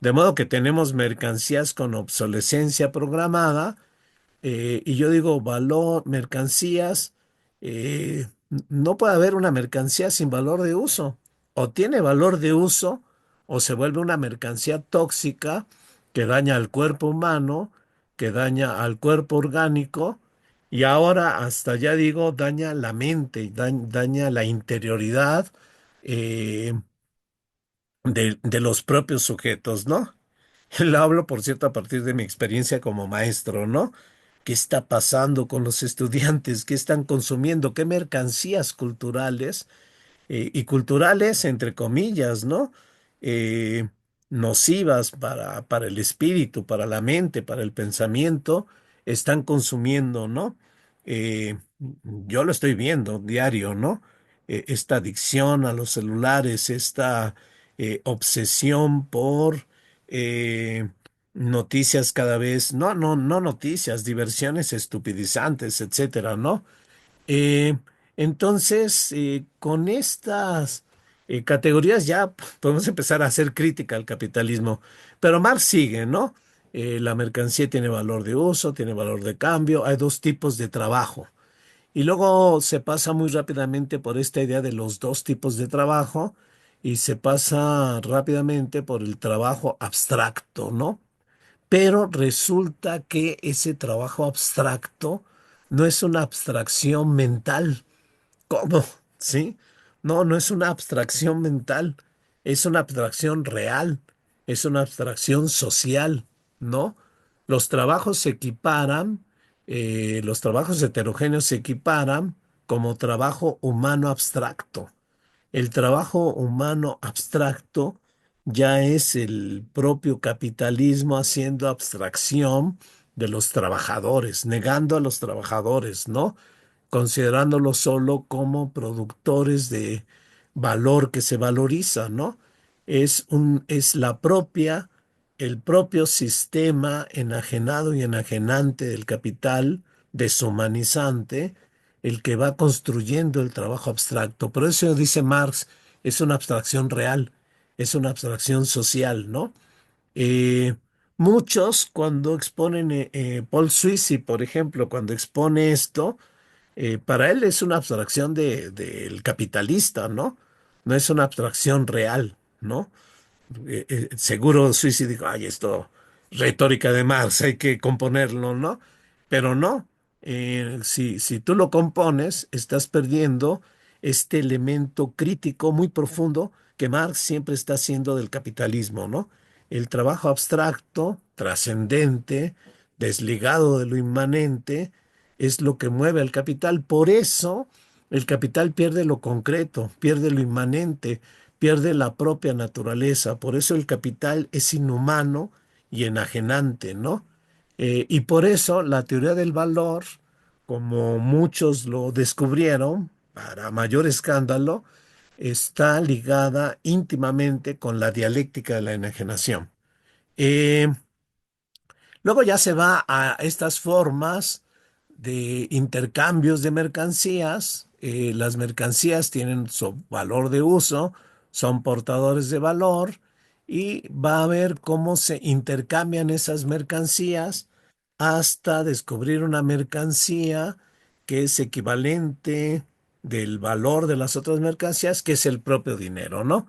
A: De modo que tenemos mercancías con obsolescencia programada y yo digo valor, mercancías, no puede haber una mercancía sin valor de uso. O tiene valor de uso o se vuelve una mercancía tóxica que daña al cuerpo humano, que daña al cuerpo orgánico y ahora hasta ya digo, daña la mente, daña la interioridad eh, de los propios sujetos, ¿no? Lo hablo, por cierto, a partir de mi experiencia como maestro, ¿no? ¿Qué está pasando con los estudiantes? ¿Qué están consumiendo? ¿Qué mercancías culturales y culturales, entre comillas, ¿no? Eh, nocivas para el espíritu, para la mente, para el pensamiento, están consumiendo, ¿no? Yo lo estoy viendo diario, ¿no? Esta adicción a los celulares, esta obsesión por noticias cada vez, no noticias, diversiones estupidizantes, etcétera, ¿no? Eh, entonces, con estas categorías ya podemos empezar a hacer crítica al capitalismo. Pero Marx sigue, ¿no? La mercancía tiene valor de uso, tiene valor de cambio, hay dos tipos de trabajo. Y luego se pasa muy rápidamente por esta idea de los dos tipos de trabajo y se pasa rápidamente por el trabajo abstracto, ¿no? Pero resulta que ese trabajo abstracto no es una abstracción mental. ¿Cómo? ¿Sí? No, no es una abstracción mental, es una abstracción real, es una abstracción social, ¿no? Los trabajos se equiparan, los trabajos heterogéneos se equiparan como trabajo humano abstracto. El trabajo humano abstracto ya es el propio capitalismo haciendo abstracción de los trabajadores, negando a los trabajadores, ¿no? Considerándolos solo como productores de valor que se valoriza, ¿no? Es el propio sistema enajenado y enajenante del capital, deshumanizante, el que va construyendo el trabajo abstracto. Por eso dice Marx, es una abstracción real, es una abstracción social, ¿no? Eh, muchos cuando exponen, Paul Suisse, por ejemplo, cuando expone esto, para él es una abstracción del capitalista, ¿no? No es una abstracción real, ¿no? Seguro Suisi dijo, ay, esto, retórica de Marx, hay que componerlo, ¿no? Pero no, si tú lo compones, estás perdiendo este elemento crítico muy profundo que Marx siempre está haciendo del capitalismo, ¿no? El trabajo abstracto, trascendente, desligado de lo inmanente, es lo que mueve al capital. Por eso, el capital pierde lo concreto, pierde lo inmanente, pierde la propia naturaleza. Por eso el capital es inhumano y enajenante, ¿no? Y por eso la teoría del valor, como muchos lo descubrieron, para mayor escándalo, está ligada íntimamente con la dialéctica de la enajenación. Eh, Luego ya se va a estas formas de intercambios de mercancías. Las mercancías tienen su valor de uso, son portadores de valor y va a ver cómo se intercambian esas mercancías hasta descubrir una mercancía que es equivalente del valor de las otras mercancías, que es el propio dinero, ¿no?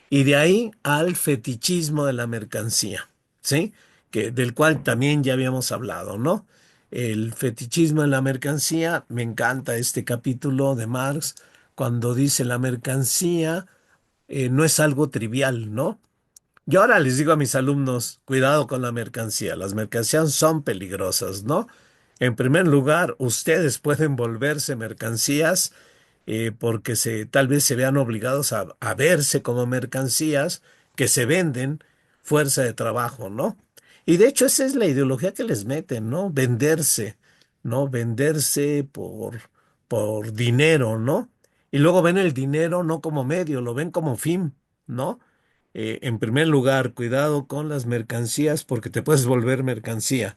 A: Y de ahí al fetichismo de la mercancía, ¿sí? Del cual también ya habíamos hablado, ¿no? El fetichismo de la mercancía, me encanta este capítulo de Marx cuando dice la mercancía no es algo trivial, ¿no? Yo ahora les digo a mis alumnos, cuidado con la mercancía, las mercancías son peligrosas, ¿no? En primer lugar, ustedes pueden volverse mercancías porque tal vez se vean obligados a verse como mercancías que se venden fuerza de trabajo, ¿no? Y de hecho esa es la ideología que les meten, ¿no? Venderse, ¿no? Venderse por dinero, ¿no? Y luego ven el dinero no como medio, lo ven como fin, ¿no? En primer lugar, cuidado con las mercancías porque te puedes volver mercancía.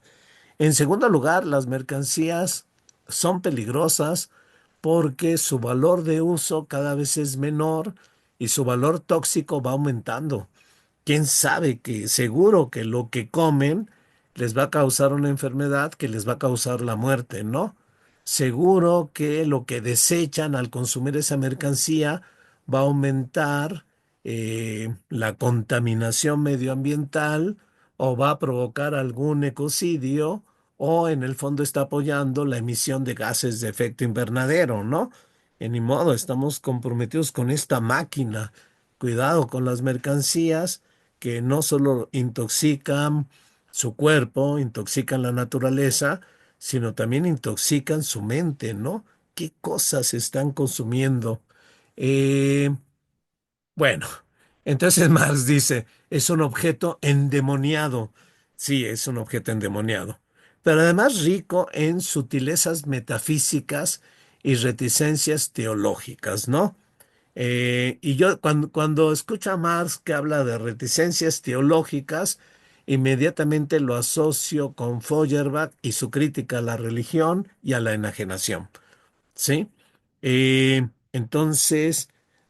A: En segundo lugar, las mercancías son peligrosas porque su valor de uso cada vez es menor y su valor tóxico va aumentando. Quién sabe que seguro que lo que comen les va a causar una enfermedad que les va a causar la muerte, ¿no? Seguro que lo que desechan al consumir esa mercancía va a aumentar la contaminación medioambiental o va a provocar algún ecocidio o en el fondo está apoyando la emisión de gases de efecto invernadero, ¿no? Y ni modo, estamos comprometidos con esta máquina. Cuidado con las mercancías que no solo intoxican su cuerpo, intoxican la naturaleza, sino también intoxican su mente, ¿no? ¿Qué cosas están consumiendo? Eh, bueno, entonces Marx dice, es un objeto endemoniado. Sí, es un objeto endemoniado, pero además rico en sutilezas metafísicas y reticencias teológicas, ¿no? Y yo cuando escucho a Marx que habla de reticencias teológicas, inmediatamente lo asocio con Feuerbach y su crítica a la religión y a la enajenación. ¿Sí? Entonces,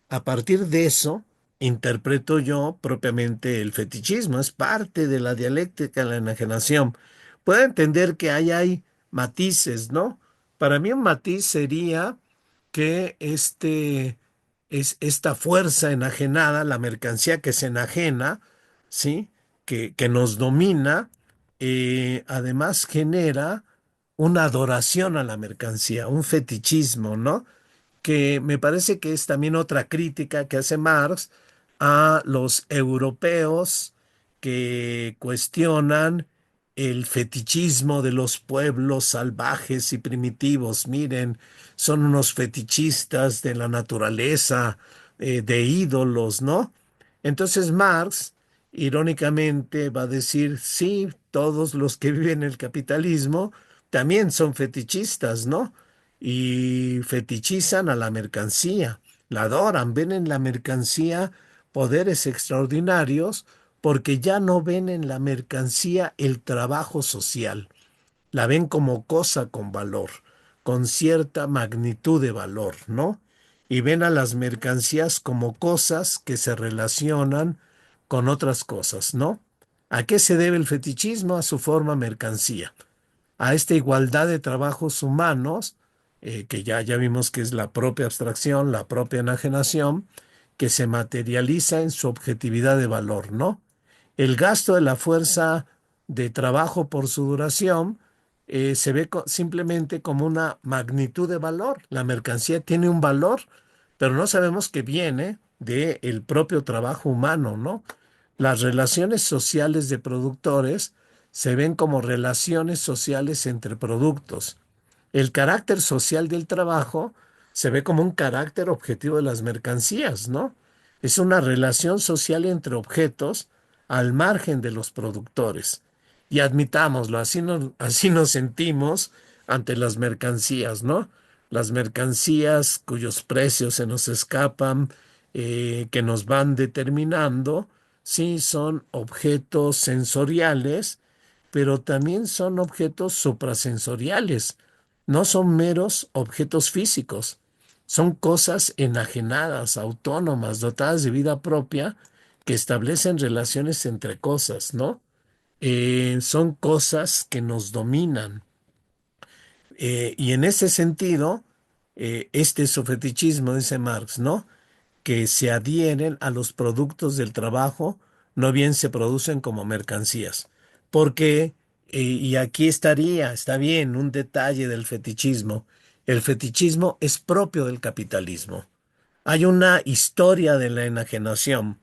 A: a partir de eso, interpreto yo propiamente el fetichismo, es parte de la dialéctica de la enajenación. Puedo entender que hay matices, ¿no? Para mí un matiz sería que es esta fuerza enajenada, la mercancía que se enajena, ¿sí? Que nos domina, además genera una adoración a la mercancía, un fetichismo, ¿no? Que me parece que es también otra crítica que hace Marx a los europeos que cuestionan el fetichismo de los pueblos salvajes y primitivos. Miren, son unos fetichistas de la naturaleza, de ídolos, ¿no? Entonces Marx, irónicamente, va a decir, sí, todos los que viven el capitalismo también son fetichistas, ¿no? Y fetichizan a la mercancía, la adoran, ven en la mercancía poderes extraordinarios porque ya no ven en la mercancía el trabajo social, la ven como cosa con valor, con cierta magnitud de valor, ¿no? Y ven a las mercancías como cosas que se relacionan con otras cosas, ¿no? ¿A qué se debe el fetichismo? A su forma mercancía, a esta igualdad de trabajos humanos, que ya vimos que es la propia abstracción, la propia enajenación, que se materializa en su objetividad de valor, ¿no? El gasto de la fuerza de trabajo por su duración se ve simplemente como una magnitud de valor. La mercancía tiene un valor, pero no sabemos que viene del propio trabajo humano, ¿no? Las relaciones sociales de productores se ven como relaciones sociales entre productos. El carácter social del trabajo se ve como un carácter objetivo de las mercancías, ¿no? Es una relación social entre objetos al margen de los productores. Y admitámoslo, así nos sentimos ante las mercancías, ¿no? Las mercancías cuyos precios se nos escapan, que nos van determinando, sí son objetos sensoriales, pero también son objetos suprasensoriales. No son meros objetos físicos, son cosas enajenadas, autónomas, dotadas de vida propia, que establecen relaciones entre cosas, ¿no? Son cosas que nos dominan. Y en ese sentido, este es su fetichismo, dice Marx, ¿no? Que se adhieren a los productos del trabajo, no bien se producen como mercancías. Porque, y aquí está bien, un detalle del fetichismo. El fetichismo es propio del capitalismo. Hay una historia de la enajenación.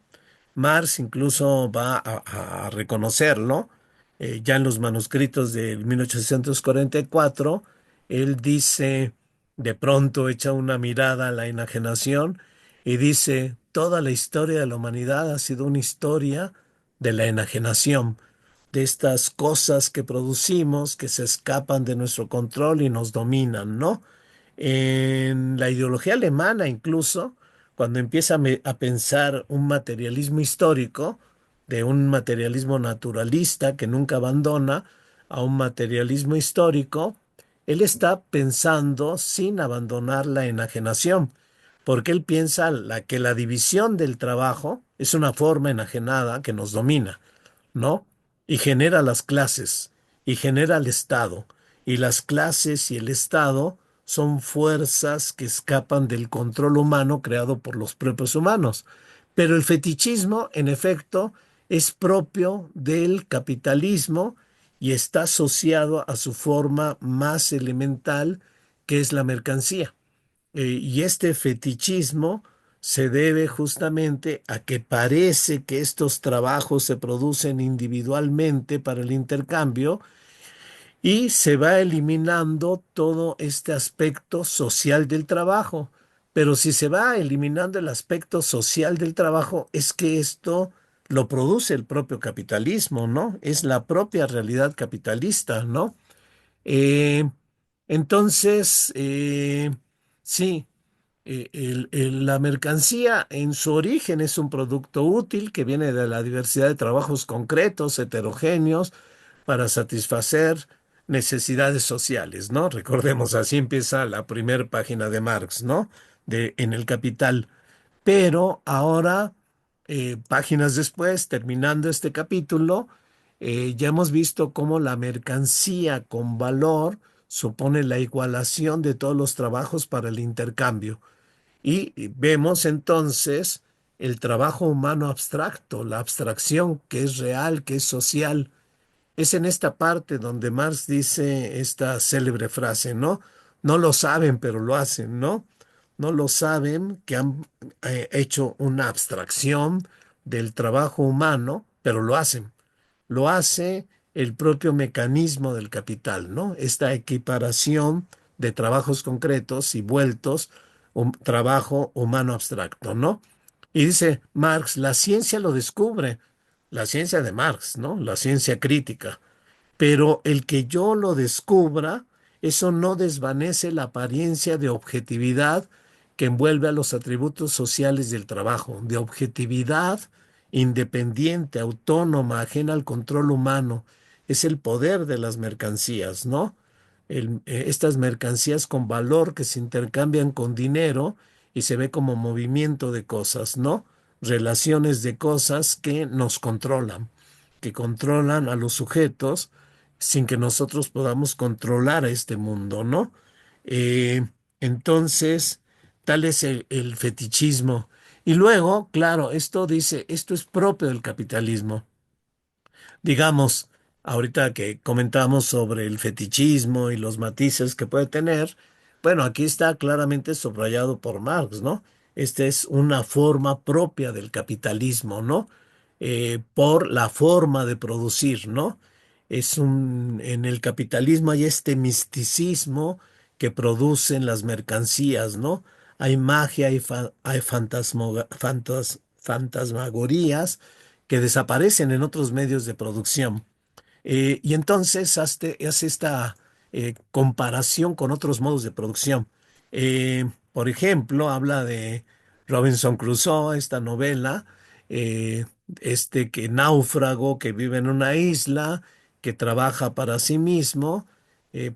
A: Marx incluso va a reconocerlo, ya en los manuscritos de 1844, él dice de pronto echa una mirada a la enajenación y dice, toda la historia de la humanidad ha sido una historia de la enajenación, de estas cosas que producimos que se escapan de nuestro control y nos dominan, ¿no? En la ideología alemana incluso, cuando empieza a pensar un materialismo histórico, de un materialismo naturalista que nunca abandona a un materialismo histórico, él está pensando sin abandonar la enajenación, porque él piensa que la división del trabajo es una forma enajenada que nos domina, ¿no? Y genera las clases, y genera el Estado, y las clases y el Estado son fuerzas que escapan del control humano creado por los propios humanos. Pero el fetichismo, en efecto, es propio del capitalismo y está asociado a su forma más elemental, que es la mercancía. Y este fetichismo se debe justamente a que parece que estos trabajos se producen individualmente para el intercambio y se va eliminando todo este aspecto social del trabajo. Pero si se va eliminando el aspecto social del trabajo, es que esto lo produce el propio capitalismo, ¿no? Es la propia realidad capitalista, ¿no? Eh, entonces, sí, la mercancía en su origen es un producto útil que viene de la diversidad de trabajos concretos, heterogéneos, para satisfacer necesidades sociales, ¿no? Recordemos, así empieza la primera página de Marx, ¿no? En el Capital. Pero ahora, páginas después, terminando este capítulo, ya hemos visto cómo la mercancía con valor supone la igualación de todos los trabajos para el intercambio. Y vemos entonces el trabajo humano abstracto, la abstracción que es real, que es social. Es en esta parte donde Marx dice esta célebre frase, ¿no? No lo saben, pero lo hacen, ¿no? No lo saben que han hecho una abstracción del trabajo humano, pero lo hacen. Lo hace el propio mecanismo del capital, ¿no? Esta equiparación de trabajos concretos y vueltos un trabajo humano abstracto, ¿no? Y dice Marx, la ciencia lo descubre, la ciencia de Marx, ¿no? La ciencia crítica. Pero el que yo lo descubra, eso no desvanece la apariencia de objetividad que envuelve a los atributos sociales del trabajo, de objetividad independiente, autónoma, ajena al control humano. Es el poder de las mercancías, ¿no? Estas mercancías con valor que se intercambian con dinero y se ve como movimiento de cosas, ¿no? Relaciones de cosas que controlan a los sujetos sin que nosotros podamos controlar a este mundo, ¿no? Eh, entonces, tal es el fetichismo. Y luego, claro, esto dice, esto es propio del capitalismo. Digamos, ahorita que comentamos sobre el fetichismo y los matices que puede tener, bueno, aquí está claramente subrayado por Marx, ¿no? Esta es una forma propia del capitalismo, ¿no? Por la forma de producir, ¿no? En el capitalismo hay este misticismo que producen las mercancías, ¿no? Hay magia, hay fantasmagorías que desaparecen en otros medios de producción. Y entonces hace esta comparación con otros modos de producción. Por ejemplo, habla de Robinson Crusoe, esta novela, eh, este que náufrago que vive en una isla, que trabaja para sí mismo,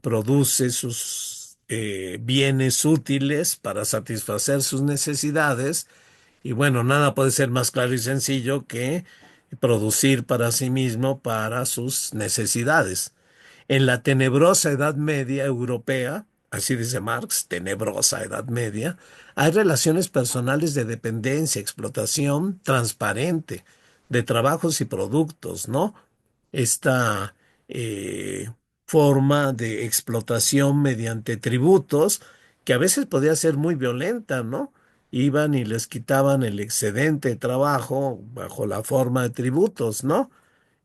A: produce sus bienes útiles para satisfacer sus necesidades y bueno, nada puede ser más claro y sencillo que producir para sí mismo, para sus necesidades. En la tenebrosa Edad Media europea, así dice Marx, tenebrosa Edad Media, hay relaciones personales de dependencia, explotación transparente de trabajos y productos, ¿no? Esta eh, forma de explotación mediante tributos que a veces podía ser muy violenta, ¿no? Iban y les quitaban el excedente de trabajo bajo la forma de tributos, ¿no?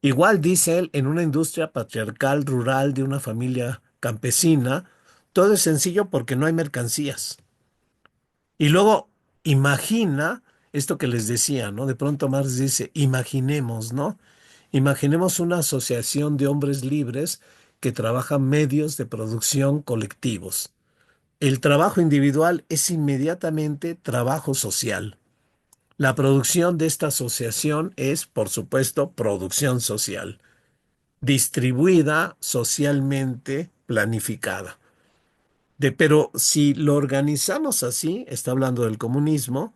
A: Igual dice él, en una industria patriarcal rural de una familia campesina, Todo es sencillo porque no hay mercancías. Y luego imagina esto que les decía, ¿no? De pronto Marx dice, imaginemos, ¿no? Imaginemos una asociación de hombres libres que trabajan medios de producción colectivos. El trabajo individual es inmediatamente trabajo social. La producción de esta asociación es, por supuesto, producción social, distribuida socialmente planificada. Pero si lo organizamos así, está hablando del comunismo,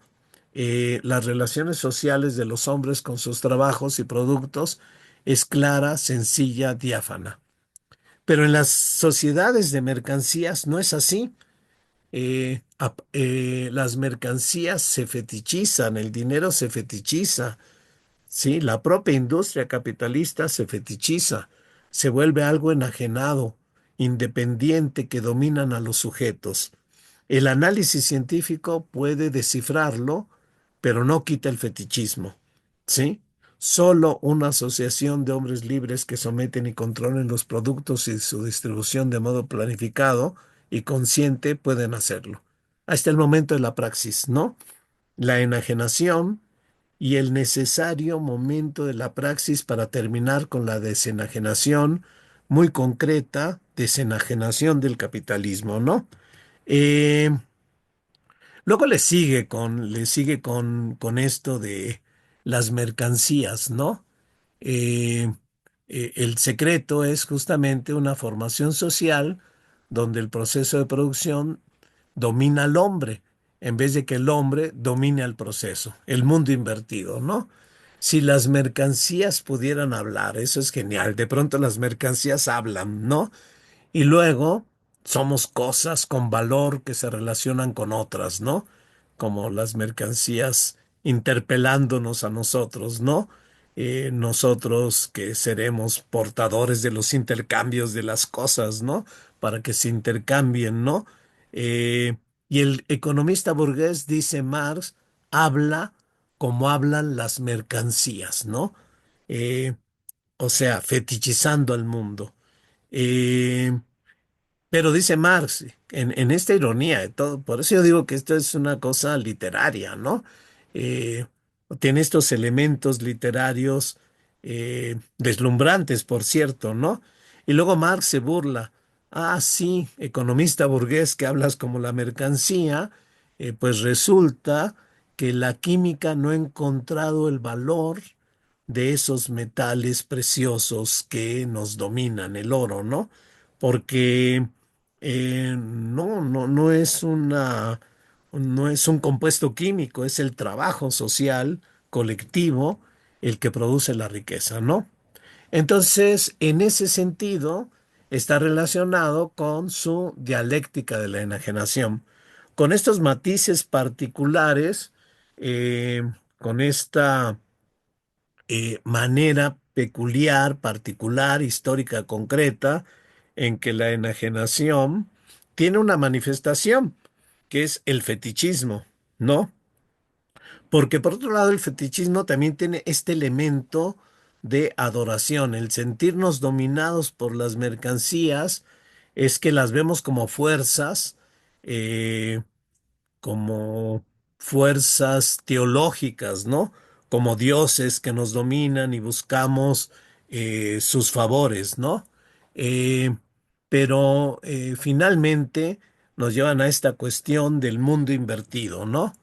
A: las relaciones sociales de los hombres con sus trabajos y productos es clara, sencilla, diáfana. Pero en las sociedades de mercancías no es así. Las mercancías se fetichizan, el dinero se fetichiza, ¿sí? La propia industria capitalista se fetichiza, se vuelve algo enajenado, independiente que dominan a los sujetos. El análisis científico puede descifrarlo, pero no quita el fetichismo, ¿sí? Solo una asociación de hombres libres que someten y controlen los productos y su distribución de modo planificado y consciente pueden hacerlo. Hasta el momento de la praxis, ¿no? La enajenación y el necesario momento de la praxis para terminar con la desenajenación muy concreta, desenajenación del capitalismo, ¿no? Eh, Luego le sigue con esto de las mercancías, ¿no? Eh, el secreto es justamente una formación social donde el proceso de producción domina al hombre, en vez de que el hombre domine al proceso, el mundo invertido, ¿no? Si las mercancías pudieran hablar, eso es genial. De pronto las mercancías hablan, ¿no? Y luego somos cosas con valor que se relacionan con otras, ¿no? Como las mercancías interpelándonos a nosotros, ¿no? Nosotros que seremos portadores de los intercambios de las cosas, ¿no? Para que se intercambien, ¿no? Y el economista burgués, dice Marx, habla como hablan las mercancías, ¿no? Eh, o sea, fetichizando al mundo. Eh, pero dice Marx, en esta ironía de todo, por eso yo digo que esto es una cosa literaria, ¿no? Eh, Tiene estos elementos literarios deslumbrantes, por cierto, ¿no? Y luego Marx se burla. Ah, sí, economista burgués que hablas como la mercancía, pues resulta que la química no ha encontrado el valor de esos metales preciosos que nos dominan, el oro, ¿no? Porque no es un compuesto químico, es el trabajo social, colectivo, el que produce la riqueza, ¿no? Entonces, en ese sentido, está relacionado con su dialéctica de la enajenación. Con estos matices particulares, con esta manera peculiar, particular, histórica, concreta, en que la enajenación tiene una manifestación, que es el fetichismo, ¿no? Porque por otro lado, el fetichismo también tiene este elemento de adoración, el sentirnos dominados por las mercancías, es que las vemos como fuerzas, eh, como fuerzas teológicas, ¿no? Como dioses que nos dominan y buscamos sus favores, ¿no? Eh, pero finalmente nos llevan a esta cuestión del mundo invertido, ¿no?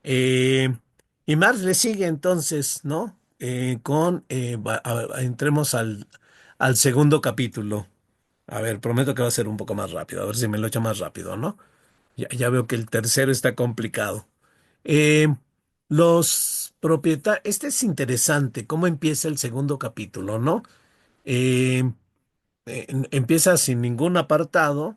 A: Eh, y Marx le sigue entonces, ¿no? Entremos al segundo capítulo. A ver, prometo que va a ser un poco más rápido, a ver si me lo echo más rápido, ¿no? Ya veo que el tercero está complicado. Eh, los propietarios, este es interesante, cómo empieza el segundo capítulo, ¿no? Eh, Empieza sin ningún apartado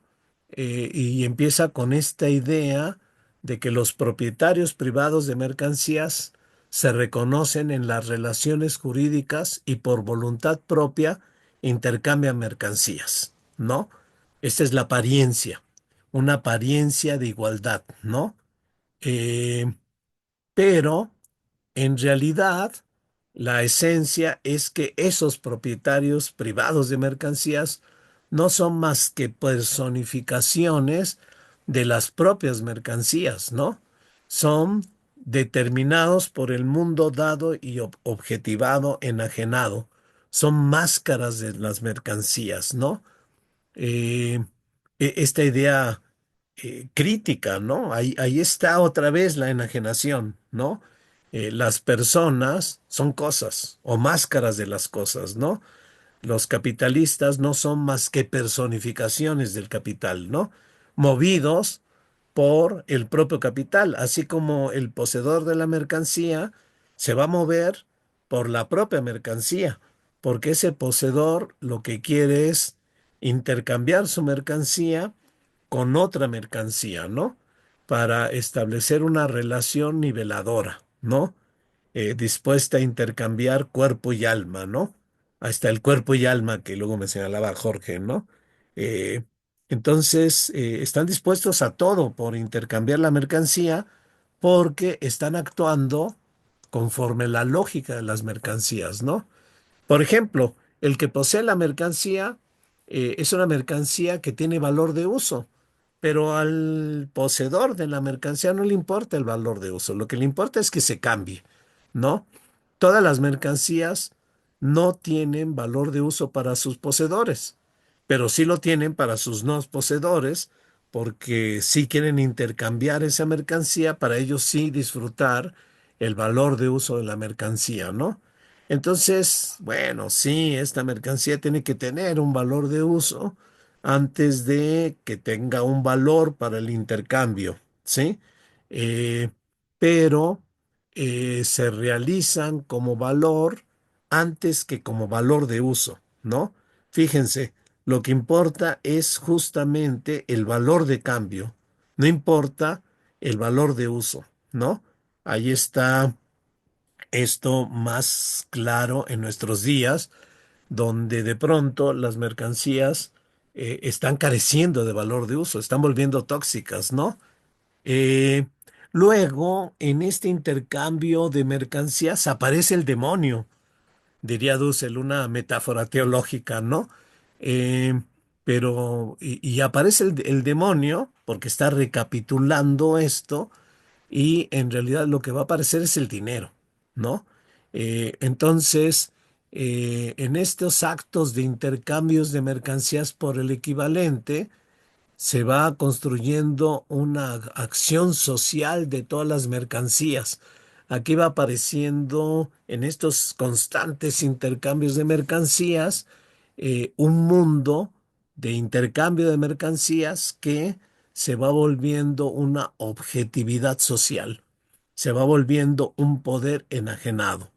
A: y empieza con esta idea de que los propietarios privados de mercancías se reconocen en las relaciones jurídicas y por voluntad propia intercambian mercancías, ¿no? Esta es la apariencia, una apariencia de igualdad, ¿no? Eh, pero en realidad la esencia es que esos propietarios privados de mercancías no son más que personificaciones de las propias mercancías, ¿no? Son determinados por el mundo dado y objetivado, enajenado. Son máscaras de las mercancías, ¿no? eh, Esta idea crítica, ¿no? Ahí está otra vez la enajenación, ¿no? Las personas son cosas o máscaras de las cosas, ¿no? Los capitalistas no son más que personificaciones del capital, ¿no? Movidos por el propio capital, así como el poseedor de la mercancía se va a mover por la propia mercancía, porque ese poseedor lo que quiere es intercambiar su mercancía con otra mercancía, ¿no? Para establecer una relación niveladora, ¿no? Dispuesta a intercambiar cuerpo y alma, ¿no? Hasta el cuerpo y alma que luego me señalaba Jorge, ¿no? Eh, entonces, están dispuestos a todo por intercambiar la mercancía porque están actuando conforme la lógica de las mercancías, ¿no? Por ejemplo, el que posee la mercancía es una mercancía que tiene valor de uso, pero al poseedor de la mercancía no le importa el valor de uso, lo que le importa es que se cambie, ¿no? Todas las mercancías no tienen valor de uso para sus poseedores, pero sí lo tienen para sus no poseedores, porque sí quieren intercambiar esa mercancía para ellos sí disfrutar el valor de uso de la mercancía, ¿no? Entonces, bueno, sí, esta mercancía tiene que tener un valor de uso antes de que tenga un valor para el intercambio, ¿sí? Eh, pero se realizan como valor antes que como valor de uso, ¿no? Fíjense, lo que importa es justamente el valor de cambio, no importa el valor de uso, ¿no? Ahí está esto más claro en nuestros días, donde de pronto las mercancías están careciendo de valor de uso, están volviendo tóxicas, ¿no? Eh, Luego, en este intercambio de mercancías aparece el demonio, diría Dussel, una metáfora teológica, ¿no? Eh, y aparece el demonio porque está recapitulando esto y en realidad lo que va a aparecer es el dinero, ¿no? Entonces, en estos actos de intercambios de mercancías por el equivalente, se va construyendo una acción social de todas las mercancías. Aquí va apareciendo en estos constantes intercambios de mercancías un mundo de intercambio de mercancías que se va volviendo una objetividad social, se va volviendo un poder enajenante,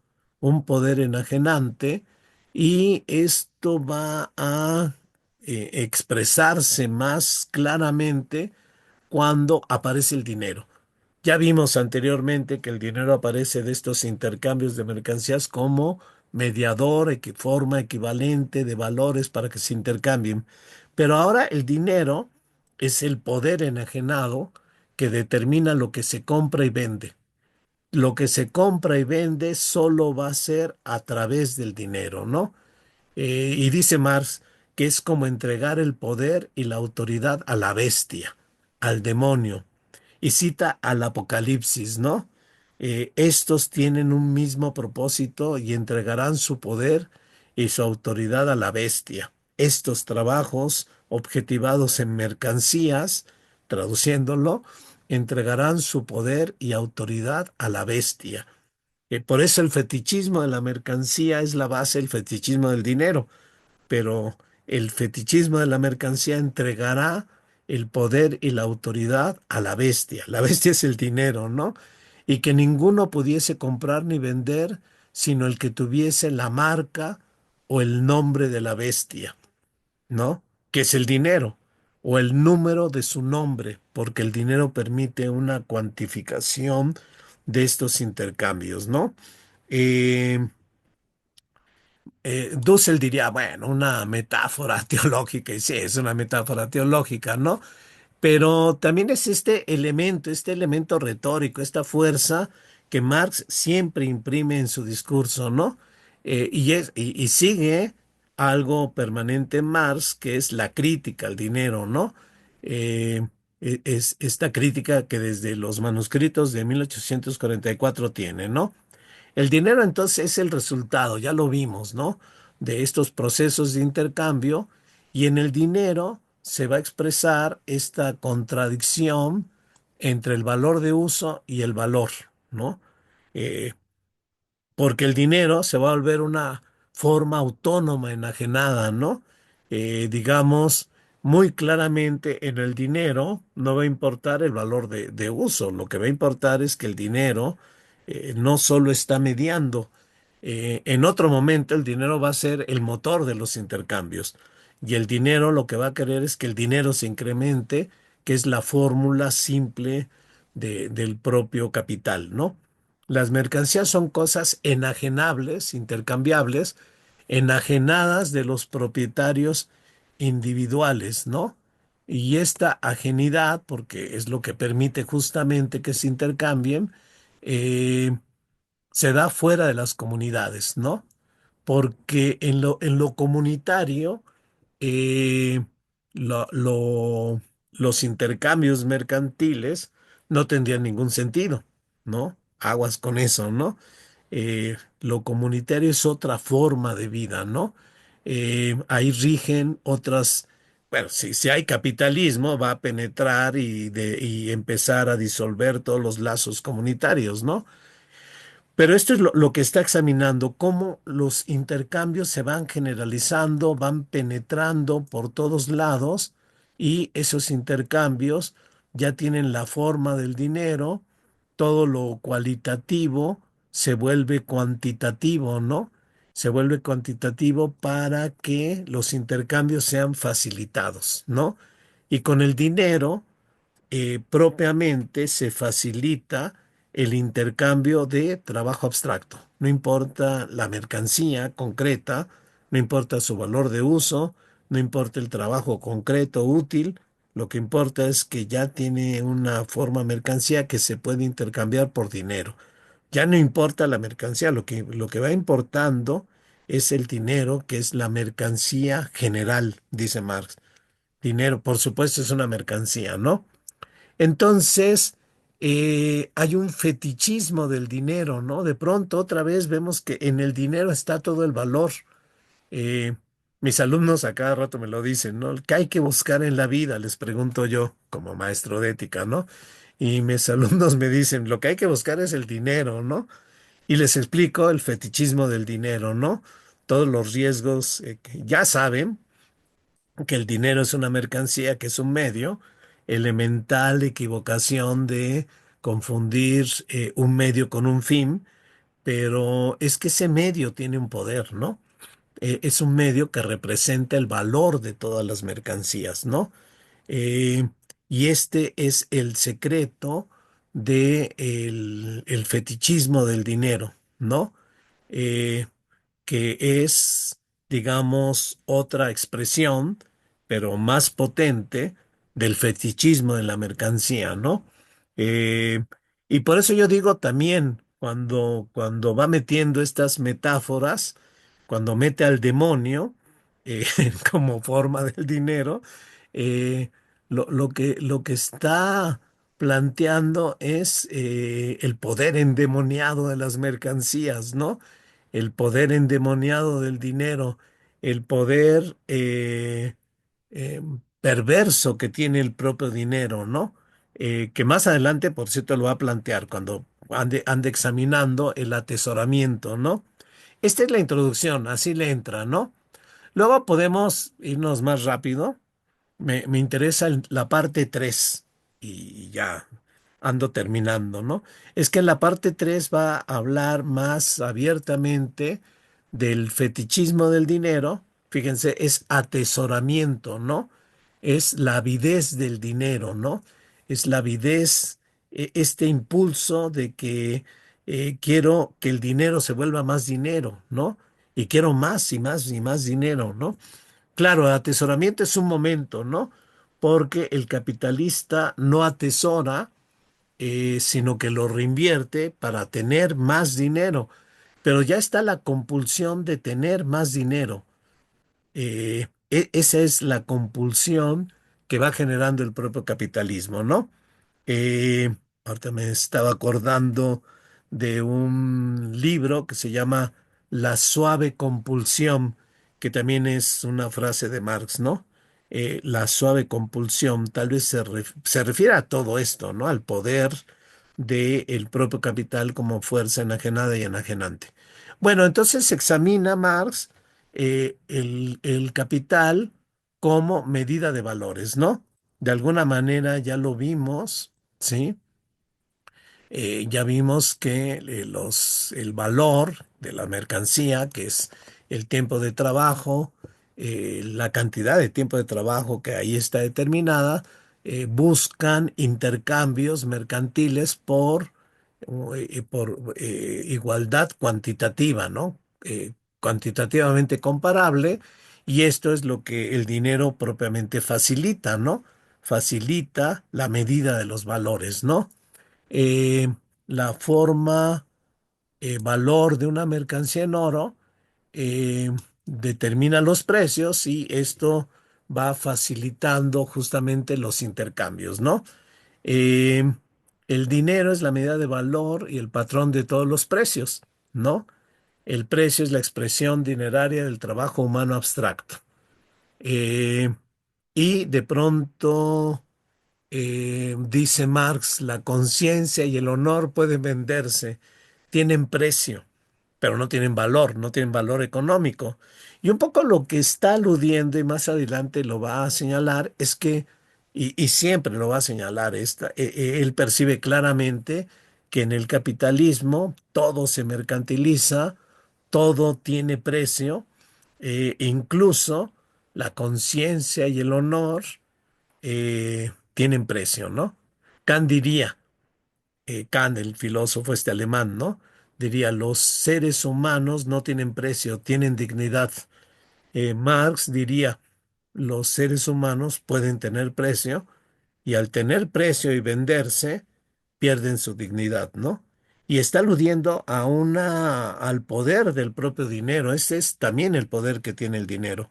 A: y esto va a expresarse más claramente cuando aparece el dinero. Ya vimos anteriormente que el dinero aparece de estos intercambios de mercancías como mediador, forma equivalente de valores para que se intercambien. Pero ahora el dinero es el poder enajenado que determina lo que se compra y vende. Lo que se compra y vende solo va a ser a través del dinero, ¿no? Y dice Marx que es como entregar el poder y la autoridad a la bestia, al demonio. Y cita al Apocalipsis, ¿no? Estos tienen un mismo propósito y entregarán su poder y su autoridad a la bestia. Estos trabajos objetivados en mercancías, traduciéndolo, entregarán su poder y autoridad a la bestia. Por eso el fetichismo de la mercancía es la base del fetichismo del dinero, pero el fetichismo de la mercancía entregará el poder y la autoridad a la bestia. La bestia es el dinero, ¿no? Y que ninguno pudiese comprar ni vender sino el que tuviese la marca o el nombre de la bestia, ¿no? Que es el dinero o el número de su nombre, porque el dinero permite una cuantificación de estos intercambios, ¿no? Eh, Dussel diría, bueno, una metáfora teológica, y sí, es una metáfora teológica, ¿no? Pero también es este elemento retórico, esta fuerza que Marx siempre imprime en su discurso, ¿no? Y sigue algo permanente en Marx, que es la crítica al dinero, ¿no? Eh, es esta crítica que desde los manuscritos de 1844 tiene, ¿no? El dinero entonces es el resultado, ya lo vimos, ¿no? De estos procesos de intercambio, y en el dinero se va a expresar esta contradicción entre el valor de uso y el valor, ¿no? Eh, Porque el dinero se va a volver una forma autónoma, enajenada, ¿no? Digamos, muy claramente en el dinero no va a importar el valor de uso, lo que va a importar es que el dinero no solo está mediando, en otro momento el dinero va a ser el motor de los intercambios, y el dinero lo que va a querer es que el dinero se incremente, que es la fórmula simple del propio capital, ¿no? Las mercancías son cosas enajenables, intercambiables, enajenadas de los propietarios individuales, ¿no? Y esta ajenidad, porque es lo que permite justamente que se intercambien, eh, se da fuera de las comunidades, ¿no? Porque en lo comunitario, eh, lo- lo- los intercambios mercantiles no tendrían ningún sentido, ¿no? Aguas con eso, ¿no? Lo comunitario es otra forma de vida, ¿no? Ahí rigen otras, bueno, si hay capitalismo, va a penetrar y empezar a disolver todos los lazos comunitarios, ¿no? Pero esto es lo que está examinando, cómo los intercambios se van generalizando, van penetrando por todos lados, y esos intercambios ya tienen la forma del dinero, todo lo cualitativo se vuelve cuantitativo, ¿no? Se vuelve cuantitativo para que los intercambios sean facilitados, ¿no? Y con el dinero propiamente se facilita el intercambio de trabajo abstracto. No importa la mercancía concreta, no importa su valor de uso, no importa el trabajo concreto útil, lo que importa es que ya tiene una forma mercancía que se puede intercambiar por dinero. Ya no importa la mercancía, lo que va importando es el dinero, que es la mercancía general, dice Marx. Dinero, por supuesto, es una mercancía, ¿no? Entonces, hay un fetichismo del dinero, ¿no? De pronto, otra vez vemos que en el dinero está todo el valor. Eh, Mis alumnos a cada rato me lo dicen, ¿no? ¿Qué hay que buscar en la vida? Les pregunto yo, como maestro de ética, ¿no? Y mis alumnos me dicen, lo que hay que buscar es el dinero, ¿no? Y les explico el fetichismo del dinero, ¿no? Todos los riesgos que ya saben que el dinero es una mercancía, que es un medio, elemental equivocación de confundir un medio con un fin, pero es que ese medio tiene un poder, ¿no? Es un medio que representa el valor de todas las mercancías, ¿no? Eh, y este es el secreto de el fetichismo del dinero, ¿no? Eh, que es, digamos, otra expresión, pero más potente, del fetichismo de la mercancía, ¿no? Eh, y por eso yo digo también, cuando va metiendo estas metáforas, cuando mete al demonio como forma del dinero, eh, lo que está planteando es el poder endemoniado de las mercancías, ¿no? El poder endemoniado del dinero, el poder perverso que tiene el propio dinero, ¿no? Que más adelante, por cierto, lo va a plantear cuando ande examinando el atesoramiento, ¿no? Esta es la introducción, así le entra, ¿no? Luego podemos irnos más rápido. Me interesa la parte 3 y ya ando terminando, ¿no? Es que en la parte 3 va a hablar más abiertamente del fetichismo del dinero. Fíjense, es atesoramiento, ¿no? Es la avidez del dinero, ¿no? Es la avidez, este impulso de que quiero que el dinero se vuelva más dinero, ¿no? Y quiero más y más y más dinero, ¿no? Claro, el atesoramiento es un momento, ¿no? Porque el capitalista no atesora, sino que lo reinvierte para tener más dinero. Pero ya está la compulsión de tener más dinero. Esa es la compulsión que va generando el propio capitalismo, ¿no? Eh, Ahorita me estaba acordando de un libro que se llama La suave compulsión, que también es una frase de Marx, ¿no? La suave compulsión tal vez se refiere a todo esto, ¿no? Al poder del propio capital como fuerza enajenada y enajenante. Bueno, entonces examina Marx el capital como medida de valores, ¿no? De alguna manera ya lo vimos, ¿sí? Ya vimos que el valor de la mercancía, que es el tiempo de trabajo, la cantidad de tiempo de trabajo que ahí está determinada, buscan intercambios mercantiles por igualdad cuantitativa, ¿no? Cuantitativamente comparable, y esto es lo que el dinero propiamente facilita, ¿no? Facilita la medida de los valores, ¿no? eh, la forma, valor de una mercancía en oro eh, determina los precios y esto va facilitando justamente los intercambios, ¿no? Eh, el dinero es la medida de valor y el patrón de todos los precios, ¿no? El precio es la expresión dineraria del trabajo humano abstracto. Eh, y de pronto dice Marx, la conciencia y el honor pueden venderse, tienen precio, pero no tienen valor, no tienen valor económico. Y un poco lo que está aludiendo, y más adelante lo va a señalar, es que, y siempre lo va a señalar, él percibe claramente que en el capitalismo todo se mercantiliza, todo tiene precio, incluso la conciencia y el honor tienen precio, ¿no? Kant diría, Kant, el filósofo este alemán, ¿no? Diría, los seres humanos no tienen precio, tienen dignidad. Marx diría, los seres humanos pueden tener precio y al tener precio y venderse, pierden su dignidad, ¿no? Y está aludiendo al poder del propio dinero. Ese es también el poder que tiene el dinero.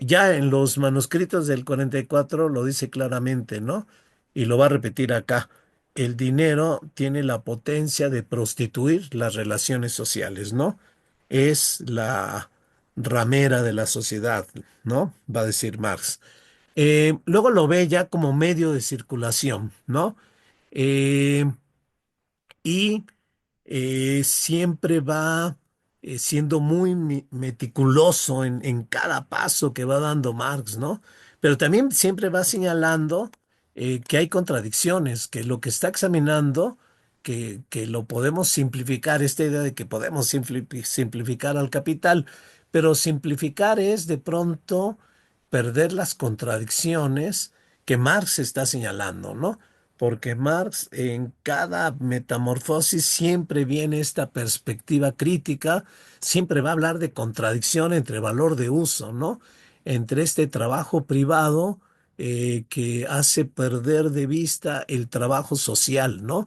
A: Ya en los manuscritos del 44 lo dice claramente, ¿no? Y lo va a repetir acá. El dinero tiene la potencia de prostituir las relaciones sociales, ¿no? Es la ramera de la sociedad, ¿no? Va a decir Marx. Luego lo ve ya como medio de circulación, ¿no? Eh, y siempre va siendo muy meticuloso en cada paso que va dando Marx, ¿no? Pero también siempre va señalando que hay contradicciones, que lo que está examinando, que lo podemos simplificar, esta idea de que podemos simplificar al capital, pero simplificar es de pronto perder las contradicciones que Marx está señalando, ¿no? Porque Marx en cada metamorfosis siempre viene esta perspectiva crítica, siempre va a hablar de contradicción entre valor de uso, ¿no? Entre este trabajo privado que hace perder de vista el trabajo social, ¿no?